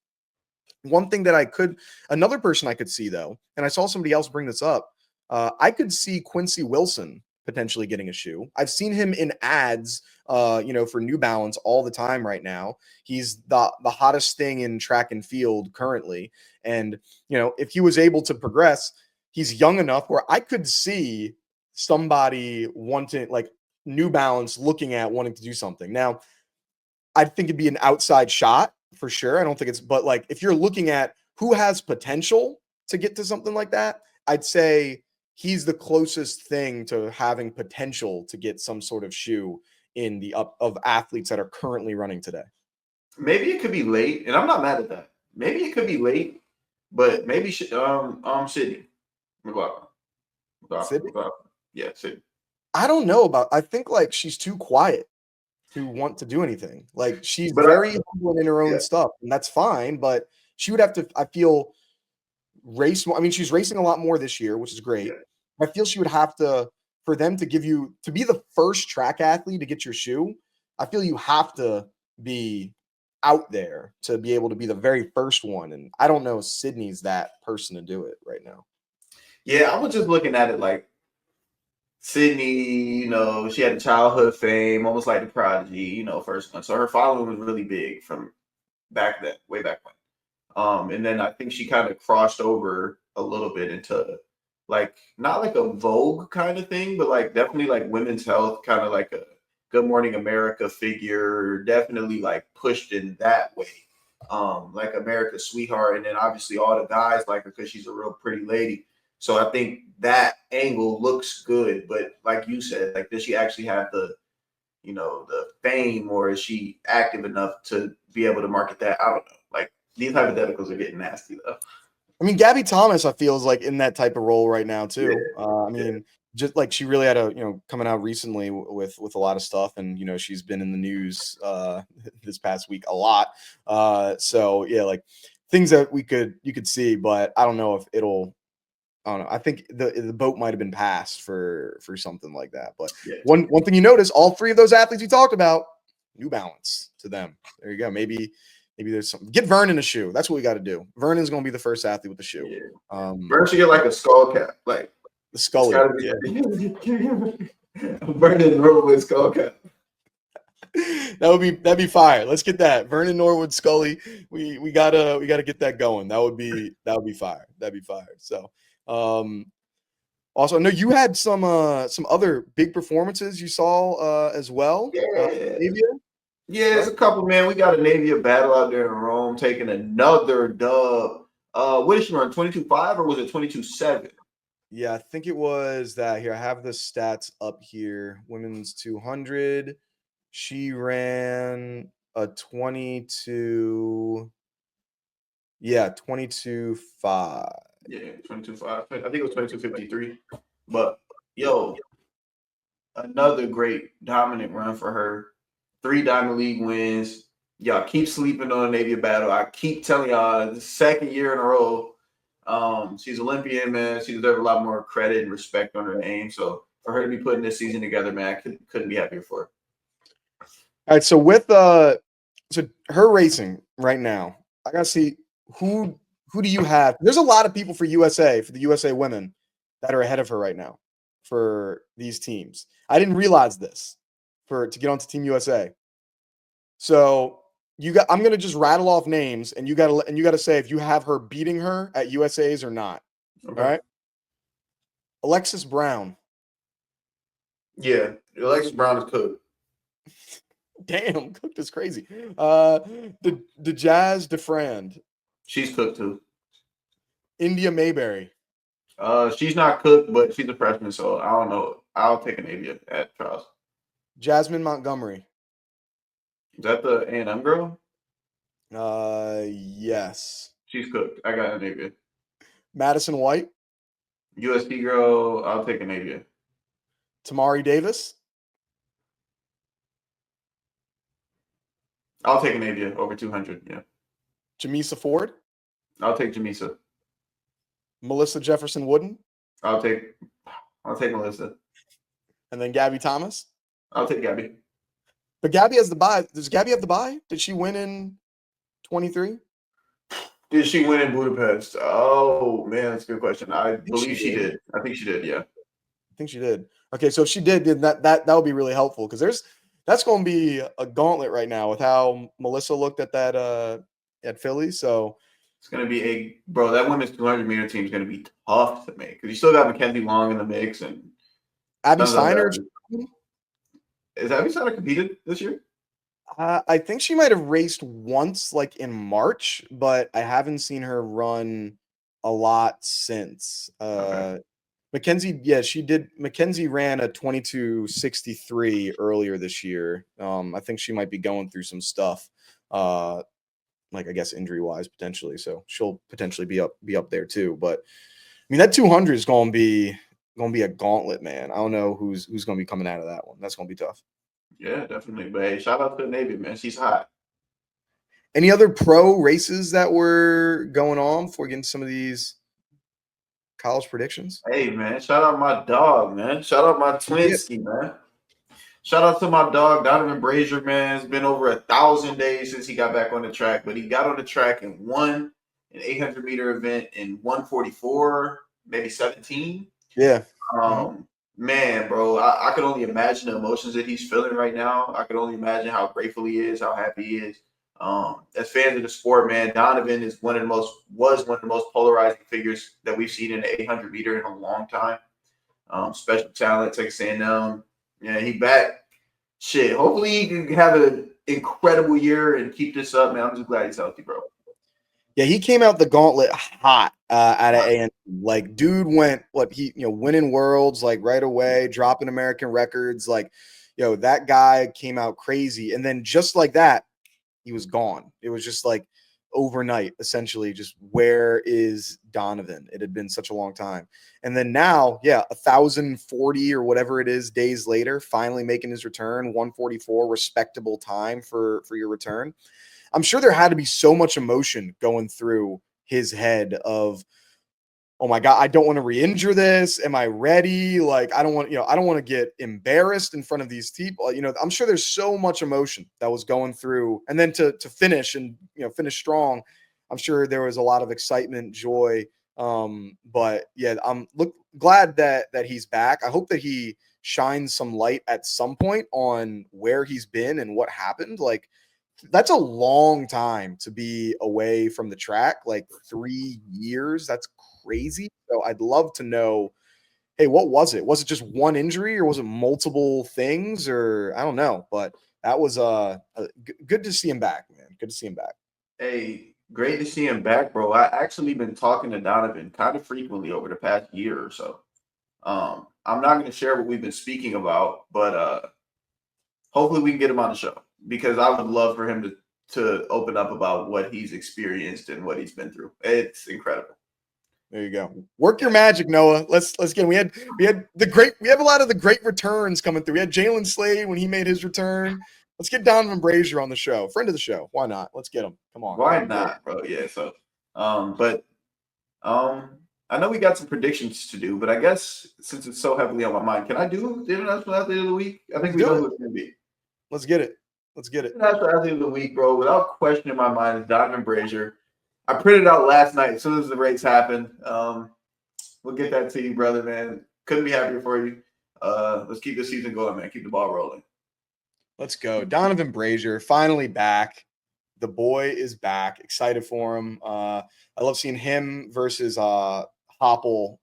One thing that another person I could see though, and I saw somebody else bring this up, I could see Quincy Wilson potentially getting a shoe. I've seen him in ads, for New Balance all the time right now. He's the hottest thing in track and field currently, and if he was able to progress, he's young enough where I could see somebody wanting like New Balance looking at wanting to do something. Now, I think it'd be an outside shot for sure. I don't think but like if you're looking at who has potential to get to something like that, I'd say he's the closest thing to having potential to get some sort of shoe in the up of athletes that are currently running today. Maybe it could be late, and I'm not mad at that. Maybe it could be late, but maybe Sydney McLaughlin. Sydney? Yeah, Sydney. I don't know I think like she's too quiet to want to do anything. Like she's But very humble in her yeah, own stuff, and that's fine, but she would have to, I feel, race more. I mean, she's racing a lot more this year, which is great. yeah. I feel she would have to, for them to give you, to be the first track athlete to get your shoe, I feel you have to be out there to be able to be the very first one. And I don't know if Sydney's that person to do it right now. Yeah, I was just looking at it like Sydney, she had a childhood fame, almost like the Prodigy, first one. So her following was really big from back then, way back when. And then I think she kind of crossed over a little bit into like not like a Vogue kind of thing, but like definitely like women's health, kind of like a Good Morning America figure, definitely like pushed in that way. Like America's sweetheart, and then obviously all the guys like her because she's a real pretty lady. So I think that angle looks good, but like you said, like does she actually have the fame, or is she active enough to be able to market that? I don't know. Like these hypotheticals are getting nasty though. I mean, Gabby Thomas, I feel, is like in that type of role right now Yeah, too. I yeah, mean, just like she really had coming out recently with a lot of stuff, and she's been in the news this past week a lot. So yeah, like things that you could see, but I don't know if it'll. I don't know. I think the boat might have been passed for something like that. But yeah. one thing you notice, all three of those athletes you talked about, New Balance to them. There you go. Maybe there's something. Get Vernon a shoe. That's what we got to do. Vernon's going to be the first athlete with the shoe. Yeah. Burn should get like a skull cap, like The it's Scully. gotta be Yeah. Vernon Norwood skull cap. That'd be fire. Let's get that. Vernon Norwood Scully. We gotta get that going. That would be fire. That'd be fire. So also I know you had some other big performances you saw as well. Yeah. Anavia, Yeah, it's right? a couple, man. We got Anavia Battle out there in Rome taking another dub. What did she run? 22.5 or was it 22.7? Yeah, I think it was that. Here, I have the stats up here. Women's 200. She ran a 22. Yeah, 22.5. Yeah, 22.5. I think it was 22.53. But yo, another great dominant run for her. 3 Diamond League wins. Y'all keep sleeping on Navy Battle. I keep telling y'all the second year in a row. She's Olympian, man. She deserves a lot more credit and respect on her name. So for her to be putting this season together, man, I couldn't be happier for her. All right, so so her racing right now, I gotta see who do you have? There's a lot of people for the USA women that are ahead of her right now for these teams. I didn't realize this to get onto Team USA. So I'm gonna just rattle off names, and you gotta say if you have her beating her at USA's or not. Okay. All right, Alexis Brown, Yeah, Alexis Brown is cooked. Damn, cooked is crazy. The Jazz DeFrand, She's cooked too. India Mayberry, She's not cooked, but she's a freshman, so I don't know. I'll take Anavia at Charles. Jasmine Montgomery. Is that the A&M girl? Yes. She's cooked. I got Anavia. Madison White, USD girl, I'll take Anavia. Tamari Davis, I'll take Anavia over 200. Yeah, Jamisa Ford, I'll take Jamisa. Melissa Jefferson Wooden, I'll take Melissa. and then Gabby Thomas. I'll take Gabby. But Gabby has the bye. Does Gabby have the bye? Did she win in 23? Did she win in Budapest? Oh man, that's a good question. I believe she did. I think she did. Yeah. I think she did. Okay, so if she did, then that would be really helpful because that's going to be a gauntlet right now with how Melissa looked at that at Philly. So it's gonna be that women's 200-meter team is gonna be tough to make because you still got Mackenzie Long in the mix and Abby Steiner. Is Abby Steiner competed this year? I think she might have raced once, like in March, but I haven't seen her run a lot since. Okay. Mackenzie, yeah, she did. Mackenzie ran a 22:63 earlier this year. I think she might be going through some stuff, like I guess injury wise potentially. So she'll potentially be up there too. But I mean that 200 is going to be a gauntlet, man. I don't know who's going to be coming out of that one. That's going to be tough. Yeah, definitely. But hey, shout out to the Navy, man. She's hot. Any other pro races that were going on before getting some of these college predictions? Hey, man. Shout out my dog, man. Shout out my Twinsky, man. Shout out to my dog, Donovan Brazier, man. It's been over 1,000 days since he got back on the track, but he got on the track and won an 800-meter event in 144, maybe 17. Yeah. Man, bro, I could only imagine the emotions that he's feeling right now. I could only imagine how grateful he is, how happy he is. As fans of the sport, man, Donovan was one of the most polarizing figures that we've seen in the 800-meter in a long time. Special talent, Texas A&M. Yeah, he back. Shit, hopefully he can have an incredible year and keep this up, man. I'm just glad he's healthy, bro. Yeah, he came out the gauntlet hot out of A&M. Like, dude went winning worlds like right away, dropping American records. Like, that guy came out crazy, and then just like that, he was gone. It was just like overnight, essentially. Just where is Donovan? It had been such a long time, and then now, 1,040 or whatever it is days later, finally making his return. 144, respectable time for your return. I'm sure there had to be so much emotion going through his head of, oh my God, I don't want to re-injure this. Am I ready? Like, I don't want to get embarrassed in front of these people. I'm sure there's so much emotion that was going through. And then to finish and, finish strong, I'm sure there was a lot of excitement, joy. But yeah, I'm glad that he's back. I hope that he shines some light at some point on where he's been and what happened. Like, that's a long time to be away from the track, like 3 years. That's crazy. So I'd love to know, hey, what was it? Was it just one injury or was it multiple things or I don't know, but that was good to see him back, man. Good to see him back. Hey, great to see him back, bro. I actually been talking to Donovan kind of frequently over the past year or so. I'm not going to share what we've been speaking about, but hopefully we can get him on the show because I would love for him to open up about what he's experienced and what he's been through. It's incredible. There you go. Work your magic, Noah. Let's get. We have a lot of the great returns coming through. We had Jalen Slade when he made his return. Let's get Donovan Brazier on the show. Friend of the show. Why not? Let's get him. Come on. Why not, bro? Yeah. So, I know we got some predictions to do, but I guess since it's so heavily on my mind, can I do the International Athlete of the Week? I think we know who it's going to be. Let's get it. International Athlete of the Week, bro. Without question in my mind, is Donovan Brazier. I printed out last night as soon as the race happened. We'll get that to you, brother, man. Couldn't be happier for you. Let's keep the season going, man. Keep the ball rolling. Let's go. Donovan Brazier, finally back. The boy is back. Excited for him. I love seeing him versus Popple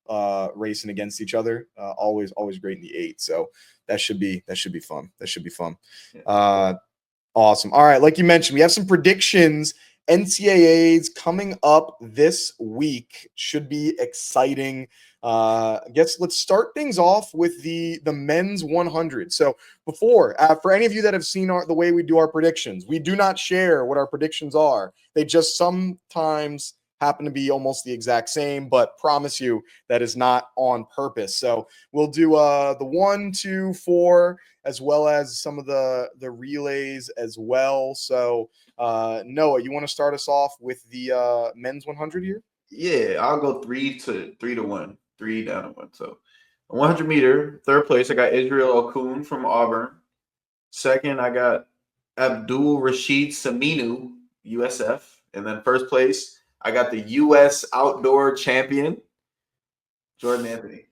racing against each other. Always great in the 8. So that should be fun. Awesome. All right, like you mentioned, we have some predictions. NCAAs coming up this week should be exciting. I guess let's start things off with the men's 100. So before, for any of you that have seen the way we do our predictions, we do not share what our predictions are. They just sometimes happen to be almost the exact same, but promise you that is not on purpose. So we'll do the 1, 2, 4, as well as some of the relays as well. So Noah, you want to start us off with the men's 100 here? Yeah, I'll go 3-1, 3 down to 1. So 100 meter, third place, I got Israel Okun from Auburn. Second, I got Abdul Rashid Saminu, USF. And then first place, I got the U.S. outdoor champion, Jordan Anthony.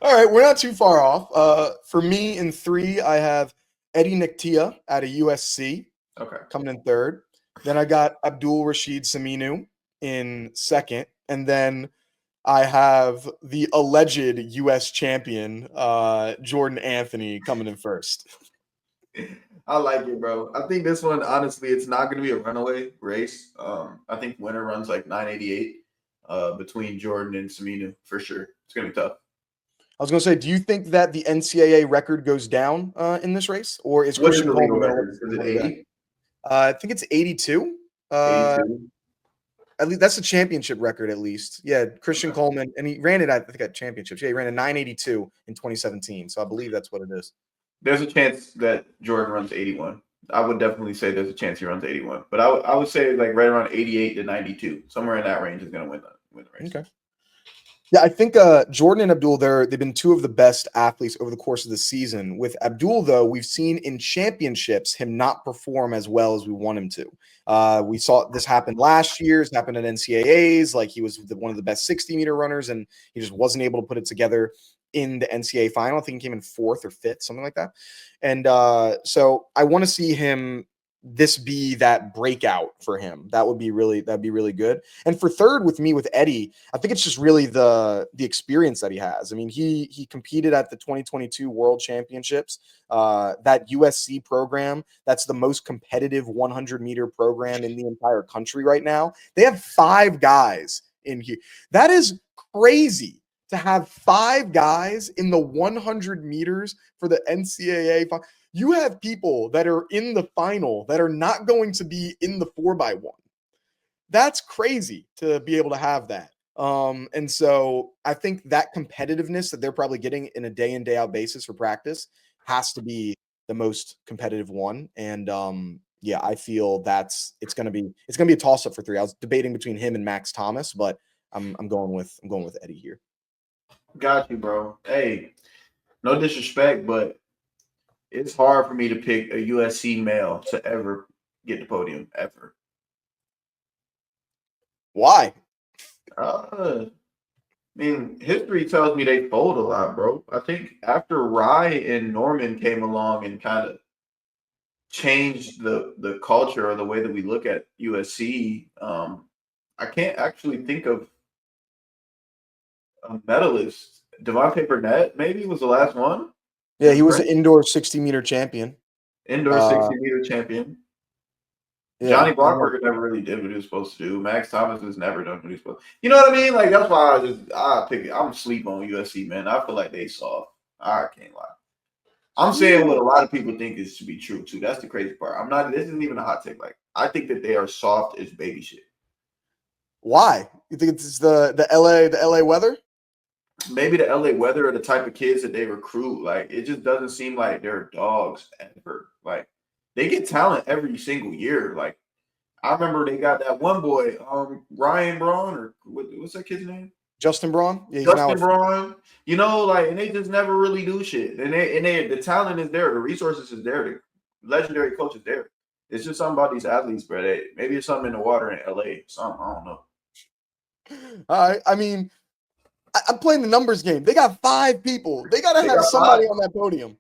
All right, we're not too far off. For me in 3, I have Eddie Nktiah out of USC. Okay. Coming in 3rd. Then I got Abdul Rashid Saminu in 2nd. And then I have the alleged U.S. champion, Jordan Anthony, coming in 1st. I like it, bro. I think this one, honestly, it's not going to be a runaway race. I think winner runs like 988 between Jordan and Saminu for sure. It's going to be tough. I was going to say, do you think that the NCAA record goes down in this race? Or is Christian Coleman going to look? Is it 80? I think it's 82. 82. At least that's the championship record, at least. Yeah, Christian Coleman, and he ran it, I think, at championships. Yeah, he ran a 982 in 2017. So I believe that's what it is. There's a chance that Jordan runs 81. I would definitely say there's a chance he runs 81. But I would say like right around 88 to 92. Somewhere in that range is going to win the race. Okay. Yeah, I think Jordan and Abdul, they've been 2 of the best athletes over the course of the season. With Abdul, though, we've seen in championships him not perform as well as we want him to. We saw this happen last year. It's happened at NCAAs. Like, he was one of the best 60-meter runners, and he just wasn't able to put it together in the NCAA final. I think he came in 4th or 5th, something like that. And so I want to see him this be that breakout for him. That'd be really good. And for 3rd with me with Eddie, I think it's just really the experience that he has. I mean, he competed at the 2022 World Championships. That USC program, that's the most competitive 100-meter program in the entire country right now. They have 5 guys in here. That is crazy to have 5 guys in the 100 meters for the NCAA. You have people that are in the final that are not going to be in the 4x1. That's crazy to be able to have that. And so I think that competitiveness that they're probably getting in a day in, day out basis for practice has to be the most competitive one. And yeah, I feel it's gonna be a toss up for 3. I was debating between him and Max Thomas, but I'm going with Eddie here. Got you, bro. Hey, no disrespect, but it's hard for me to pick a USC male to ever get the podium, ever. Why? I mean, history tells me they fold a lot, bro. I think after Rye and Norman came along and kind of changed the culture or the way that we look at USC, I can't actually think of a medalist. Devontae Burnett maybe was the last one. Yeah, he was an indoor 60-meter champion. Indoor 60-meter champion. Yeah, Johnny Blockberger never really did what he was supposed to do. Max Thomas has never done what he was supposed to. You know what I mean? Like, that's why I pick it. I'm asleep on USC, man. I feel like they soft. I can't lie. I'm saying what a lot of people think is to be true too. That's the crazy part. I'm not. This isn't even a hot take. Like, I think that they are soft as baby shit. Why? You think it's the LA weather? Maybe the LA weather or the type of kids that they recruit. Like, it just doesn't seem like they're dogs ever. Like, they get talent every single year. Like, I remember they got that one boy, Ryan Braun, or what's that kid's name? Justin Braun. Yeah, Justin Braun. You know, like, and they just never really do shit. And the talent is there, the resources is there, the legendary coach is there. It's just something about these athletes, bro. Maybe it's something in the water in LA. Something, I don't know. I mean, I'm playing the numbers game. They got 5 people. They gotta have somebody on that podium.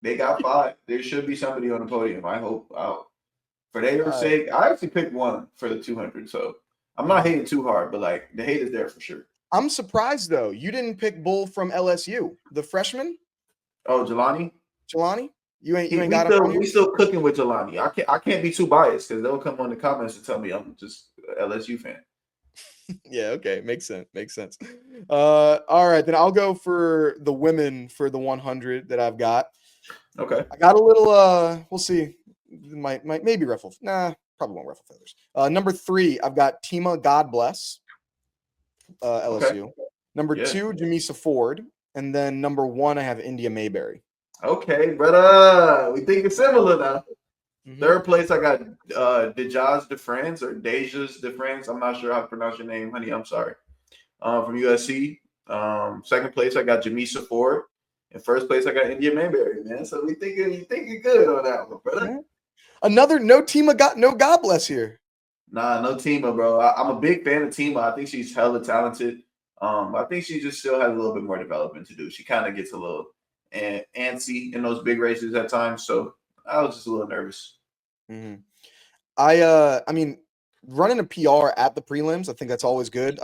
They got 5. There should be somebody on the podium. I hope. For their sake, I actually picked one for the 200. So I'm not hating too hard, but like the hate is there for sure. I'm surprised though. You didn't pick Bull from LSU, the freshman, Oh, Jelani, Jelani. You ain't we got him still on here. cooking with Jelani. I can't be too biased because they'll come on the comments and tell me I'm just a LSU fan. Yeah, okay, makes sense. Makes sense. All right, then I'll go for the women for the 100 that I've got. Okay. I got a little. We'll see. Might maybe ruffle. Nah, probably won't ruffle feathers. Number 3, I've got Tima. God bless. Okay. LSU. Number Yeah. 2, Jamisa Ford, and then number 1, I have India Mayberry. Okay, brother. We thinking similar now. Mhm. Third place, I got Dejas DeFrance or Dejas DeFrance. I'm not sure how to pronounce your name, honey. I'm sorry. From USC. Second place, I got Jamisa Ford. And first place, I got India Mayberry, man. So you thinking good on that one, brother. Yeah. Another no Tima. Got no God bless here. Nah, no Tima, bro. I'm a big fan of Tima. I think she's hella talented. I think she just still has a little bit more development to do. She kind of gets a little antsy in those big races at times. So I was just a little nervous. Mm-hmm. I mean, running a PR at the prelims, I think that's always good.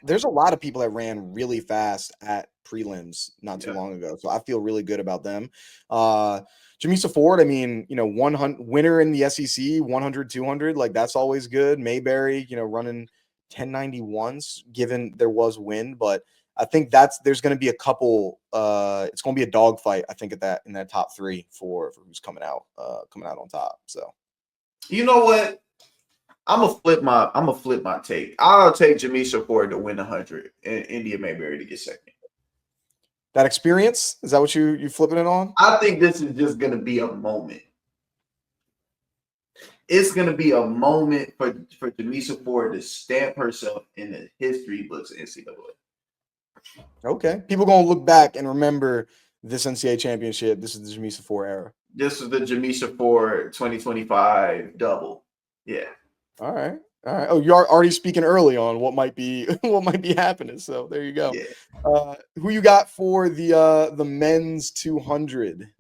There's a lot of people that ran really fast at prelims not too long ago, so I feel really good about them. Jamisa Ford, I mean, 100 winner in the SEC, 100, 200, like that's always good. Mayberry, running 1091s, given there was wind, but I think there's going to be a couple. It's going to be a dogfight, I think, in that top 3 for who's coming out on top. So. You know what? I'm gonna flip my take. I'll take Jamisa Ford to win 100 and India Mayberry to get second. That experience, is that what you flipping it on? I think this is just gonna be a moment. It's gonna be a moment for Jamisa Ford to stamp herself in the history books of NCAA. Okay, people gonna look back and remember this NCAA championship. This is the Jamisa Ford era. This is the Jamisa Ford 2025 double. Yeah. All right. Oh, you're already speaking early on what might be happening. So there you go. Yeah. Who you got for the men's 200?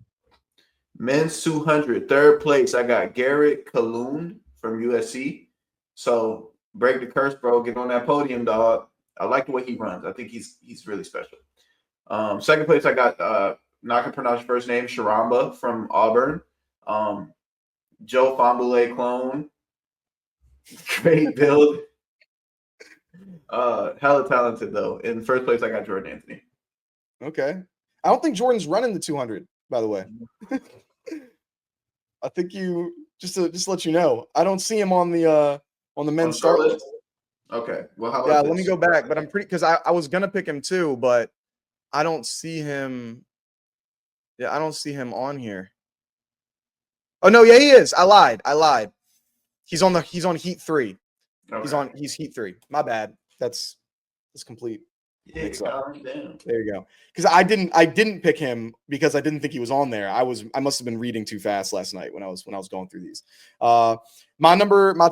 Men's 200, third place. I got Garrett Kaloon from USC. So break the curse, bro. Get on that podium, dog. I like the way he runs. I think he's really special. Second place, I got not gonna pronounce your first name, Sharamba from Auburn. Joe Fambule clone. Great build. Hella talented though. In first place, I got Jordan Anthony. Okay. I don't think Jordan's running the 200, by the way. I think you just to let you know, I don't see him on the men's start list. Okay. Well, how about this? Let me go back, but I'm pretty because I was gonna pick him too, but I don't see him. Yeah, I don't see him on here. Oh no, yeah, he is. I lied. He's on Heat 3. Okay. He's Heat 3. My bad. That's complete. Yeah, calm down. There you go. Because I didn't pick him because I didn't think he was on there. I must have been reading too fast last night when I was going through these. My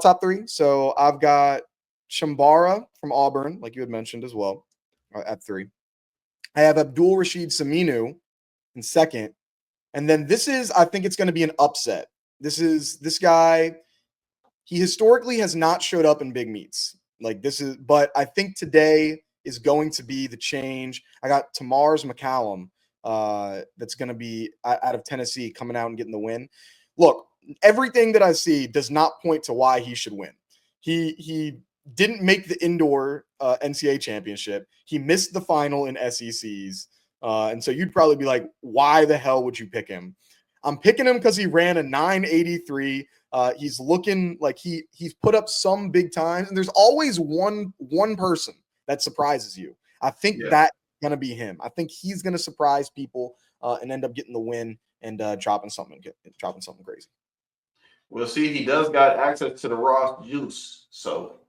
top 3. So I've got Shambara from Auburn, like you had mentioned as well, at 3. I have Abdul Rashid Saminu in second. And then I think it's going to be an upset. This guy, he historically has not showed up in big meets. But I think today is going to be the change. I got Tamars McCallum that's going to be out of Tennessee coming out and getting the win. Look, everything that I see does not point to why he should win. He didn't make the indoor NCAA championship. He missed the final in SECs. And so you'd probably be like, why the hell would you pick him? I'm picking him because he ran a 983. He's looking like he's put up some big times. And there's always one person that surprises you. I think that's going to be him. I think he's going to surprise people and end up getting the win and dropping something crazy. We'll see. He does got access to the Ross juice. So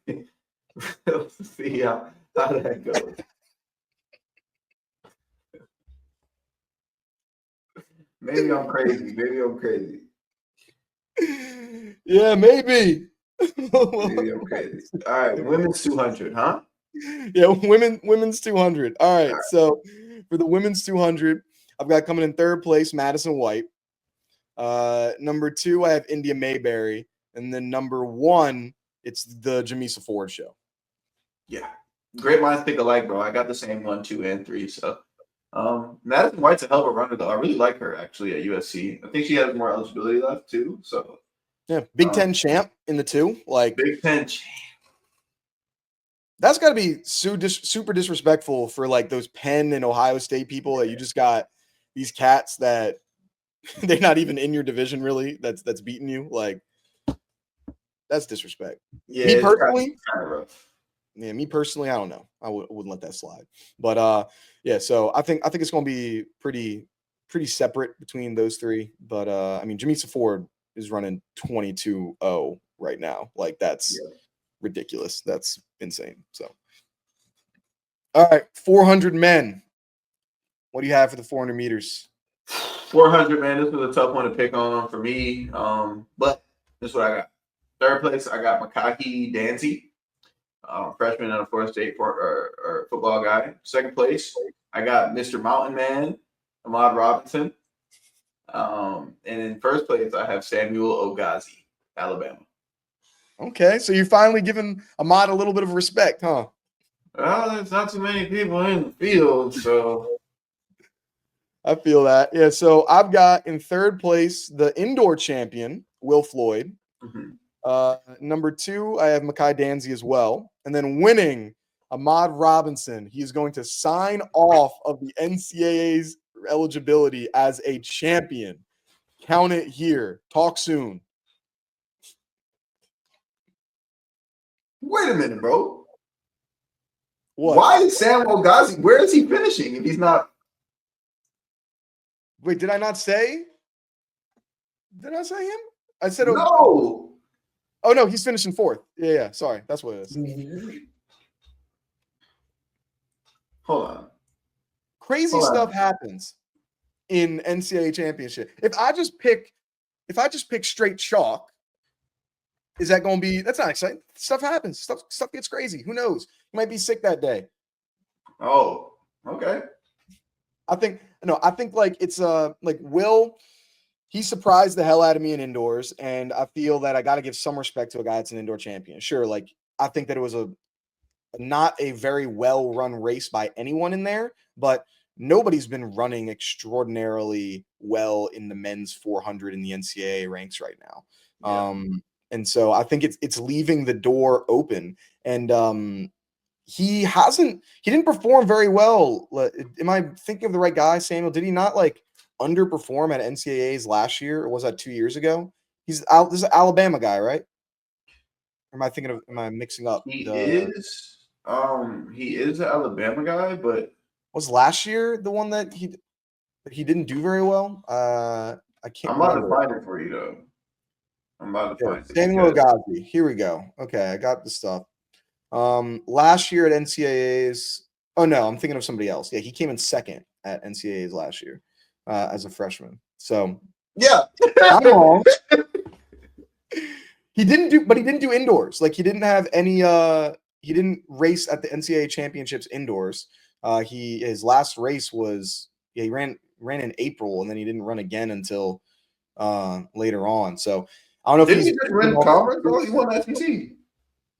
we'll see how that goes. Maybe I'm crazy. Yeah, maybe. Maybe I'm crazy. All right, women's 200, huh? Yeah, women's 200. All right. So for the women's 200, I've got coming in third place Madison White. Number 2, I have India Mayberry, and then number 1 it's the Jamisa Ford show. Yeah. Great minds think alike, bro. I got the same 1, 2, and 3. So Madison White's a hell of a runner, though. I really like her actually at USC. I think she has more eligibility left too. So yeah, Big Ten champ in the 2. Like Big Ten champ. That's got to be super disrespectful for like those Penn and Ohio State people that you just got these cats that they're not even in your division really. That's beating you. Like that's disrespect. Yeah, Me personally, kind of rough. Yeah, me personally, I don't know. I wouldn't let that slide. But yeah. So I think it's going to be pretty separate between those 3. But I mean, Jamisa Ford is running 22-0 right now. Like that's ridiculous. That's insane. So, all right, 400 men. What do you have for the 400 meters? 400, man. This was a tough one to pick on for me. But this is what I got. Third place, I got Makahi Danzy, freshman and a Florida State football guy. Second place, I got Mr. Mountain Man, Ahmad Robinson. And in first place, I have Samuel Ogazi, Alabama. Okay, so you're finally giving Ahmad a little bit of respect, huh? Well, there's not too many people in the field, so I feel that. Yeah, so I've got in third place the indoor champion, Will Floyd. Number 2, I have Mekhi Danzy as well. And then winning, Ahmad Robinson. He is going to sign off of the NCAA's eligibility as a champion. Count it here. Talk soon. Wait a minute, bro. What? Why is Sam Ogazi? Where is he finishing if he's not? Wait, did I not say? Did I say him? I said no. Oh no, he's finishing 4th. Yeah. Sorry, that's what it is. Hold on. Crazy stuff happens in NCAA championship. If I just pick straight chalk, is that going to be? That's not exciting. Stuff happens. Stuff gets crazy. Who knows? You might be sick that day. Oh, okay. I think like it's like Will. He surprised the hell out of me in indoors, and I feel that I got to give some respect to a guy that's an indoor champion. Sure, like I think that it was not a very well-run race by anyone in there, but nobody's been running extraordinarily well in the men's 400 in the NCAA ranks right now. Yeah. And so I think it's leaving the door open. And he didn't perform very well. Am I thinking of the right guy, Samuel? Did he not like underperform at NCAAs last year, or was that 2 years ago? This is an Alabama guy, right? Or am I mixing up? He is an Alabama guy, but was last year the one that he didn't do very well? I can't I'm about remember. to find it for you though. I'm about to find it. Samuel Ogazi. Here we go. Okay, I got the stuff. Last year at NCAAs. Oh no, I'm thinking of somebody else. Yeah, he came in 2nd at NCAAs last year as a freshman. So yeah, I'm wrong. He didn't do indoors. Like he didn't have any. He didn't race at the NCAA championships indoors. His last race was he ran in April, and then he didn't run again until later on. So I don't know if he just win conference. Bro, he won SEC.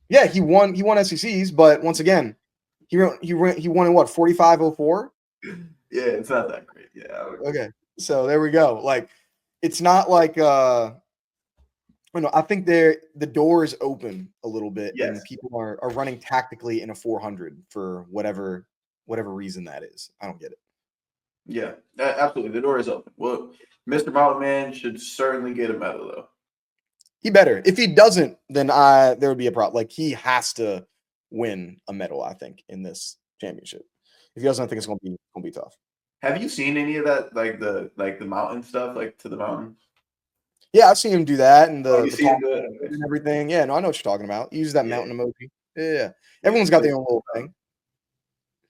Yeah, he won SECs, but once again, he won in what 45-04. Yeah, it's not that great. Yeah. Okay, so there we go. Like, it's not like I think the door is open a little bit, and people are running tactically in a 400 for whatever reason that is. I don't get it. Yeah, absolutely. The door is open. Well, Mr. Mountain Man should certainly get a medal, though. He better. If he doesn't, then there would be a problem. Like, he has to win a medal, I think, in this championship. If he doesn't, I think it's gonna be tough. Have you seen any of that, like the mountain stuff, like to the mountain? Yeah, I've seen him do that and the and everything. Yeah, no, I know what you're talking about. He uses that mountain emoji. Yeah. Everyone's got their own little thing.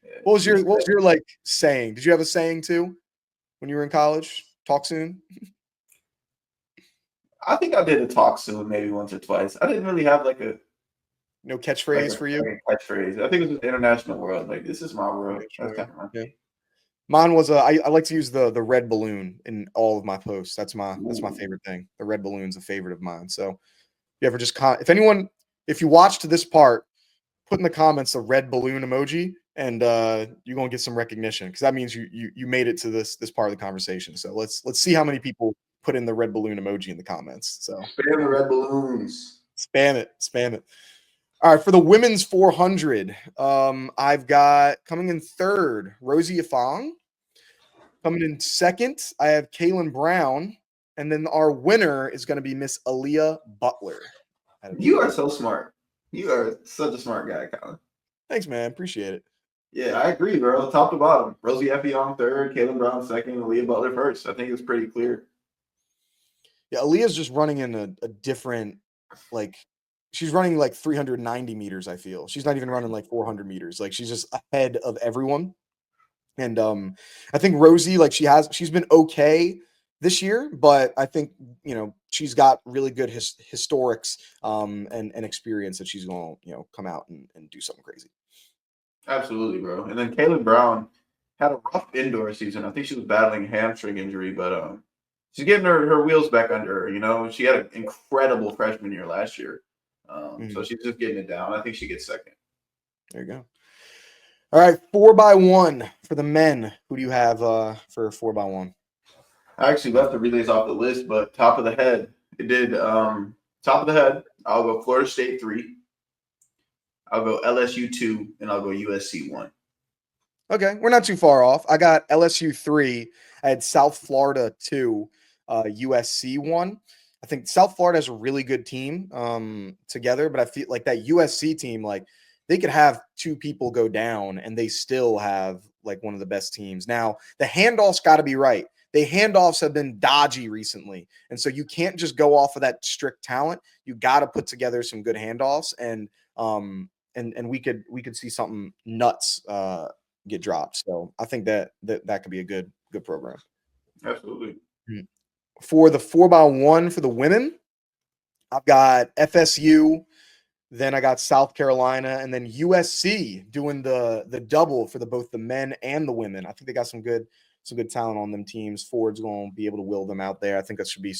Yeah. What was your like saying? Did you have a saying too when you were in college? Talk soon. I think I did a talk soon maybe once or twice. I didn't really have like a catchphrase for you. Catchphrase. I think it was an international world. Like, this is my world. That's kind of yeah. Mine was I like to use the red balloon in all of my posts. That's my favorite thing. The red balloon's a favorite of mine. So if you ever if anyone if you watch to this part, put in the comments a red balloon emoji, and you're gonna get some recognition because that means you made it to this part of the conversation. So let's see how many people put in the red balloon emoji in the comments. So Spam the red balloons. spam it. All right, for the women's 400, I've got coming in third, Rosie Afong. Coming in second, I have Kaylin Brown, and then our winner is going to be Miss Aaliyah Butler. You are so smart. You are such a smart guy, Colin. Thanks, man. Appreciate it. Yeah, I agree, bro. Top to bottom. Rosie Effiong third, Kaylin Brown second, Aaliyah Butler first. I think it's pretty clear. Yeah, Aaliyah's just running in a different, like, she's running like 390 meters, I feel. She's not even running like 400 meters. Like, she's just ahead of everyone. And I think Rosie, like, she's been okay this year, but I think, she's got really good historics and experience that she's going to, come out and do something crazy. Absolutely, bro. And then Kaylin Brown had a rough indoor season. I think she was battling a hamstring injury, but she's getting her wheels back under her. She had an incredible freshman year last year. So she's just getting it down. I think she gets second. There you go. All right, 4x1 for the men. Who do you have for 4x1? I actually left the relays off the list, but top of the head, it did top of the head. I'll go Florida State 3. I'll go LSU 2, and I'll go USC 1. Okay, we're not too far off. I got LSU 3. I had South Florida 2, USC 1. I think South Florida has a really good team together, but I feel like that USC team, like, they could have two people go down and they still have like one of the best teams. Now, the handoffs got to be right. The handoffs have been dodgy recently. And so you can't just go off of that strict talent. You got to put together some good handoffs and we could see something nuts get dropped. So I think that could be a good program. Absolutely. For the 4x1 for the women, I've got FSU. Then I got South Carolina, and then USC doing the double for both the men and the women. I think they got some good talent on them teams. Ford's going to be able to will them out there. I think that should be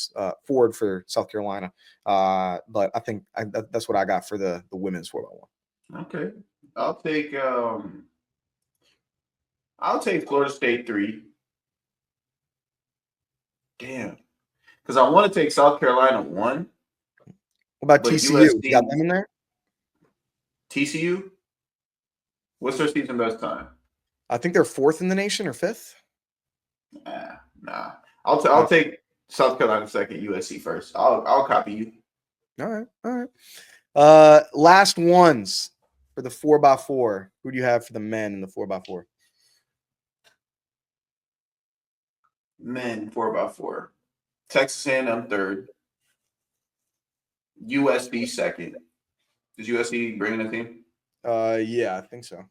Ford for South Carolina. But I think that's what I got for the women's 4x1. Okay, I'll take Florida State 3. Damn, because I want to take South Carolina 1. What about TCU? You got them in there? TCU? What's their season best time? I think they're 4th in the nation or 5th. Nah. I'll take South Carolina 2nd, USC 1st. I'll copy you. All right. Last ones for the 4x4. Who do you have for the men in the 4x4? Men 4x4. Texas A&M 3rd. USC 2nd. Is USC bringing a team? Yeah, I think so.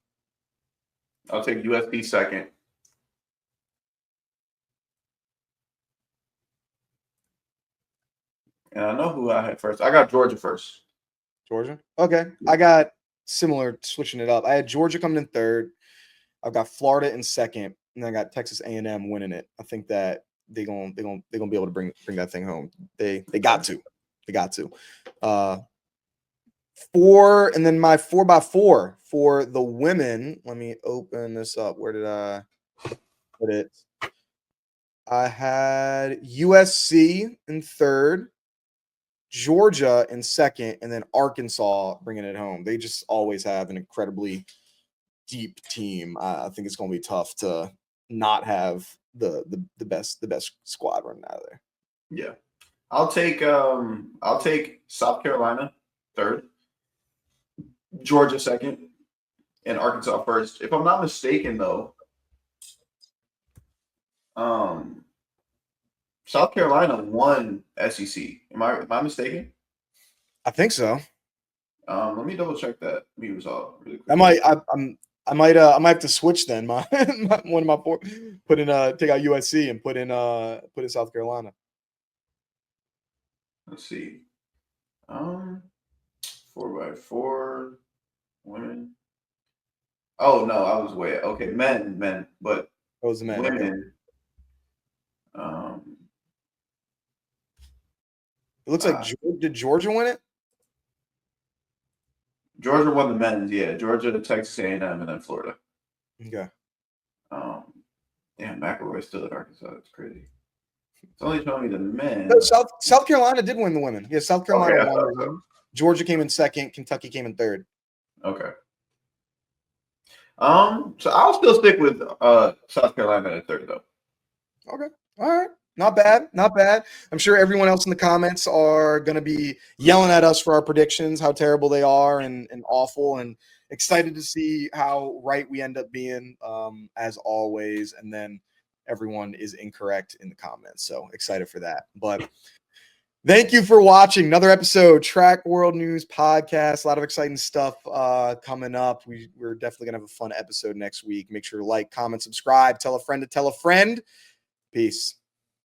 I'll take USC 2nd. And I know who I had first. I got Georgia first. Georgia? Okay. I got similar, switching it up. I had Georgia coming in 3rd. I've got Florida in 2nd, and then I got Texas A&M winning it. I think that they're gonna be able to bring that thing home. They got to. They got to. 4, and then my 4x4 for the women. Let me open this up. Where did I put it? I had USC in 3rd, Georgia in 2nd, and then Arkansas bringing it home. They just always have an incredibly deep team. I think it's going to be tough to not have the best squad running out of there. Yeah, I'll take South Carolina 3rd, Georgia 2nd, and Arkansas 1st. If I'm not mistaken, though, South Carolina won SEC. Am I mistaken? I think so. Let me double check that. Let me resolve really quick. I might have to switch then. My one of my 4 put in take out USC and put in South Carolina. Let's see. 4x4 women. Oh no, I was way okay. Men, but that was the men. Women. It looks like did Georgia win it? Georgia won the men's. Yeah, Georgia, Texas A&M, and then Florida. Okay. Yeah, McElroy's still at Arkansas. That's crazy. It's only showing me the men. No, South Carolina did win the women. Yeah, South Carolina Okay, won the women. Georgia came in second. Kentucky came in third. Okay. So I'll still stick with South Carolina at third though. Okay. All right. Not bad. Not bad. I'm sure everyone else in the comments are going to be yelling at us for our predictions, how terrible they are and awful, and excited to see how right we end up being, as always. And then everyone is incorrect in the comments. So excited for that. But thank you for watching another episode, Track World News Podcast. A lot of exciting stuff coming up. We're definitely going to have a fun episode next week. Make sure to like, comment, subscribe, tell a friend to tell a friend. Peace.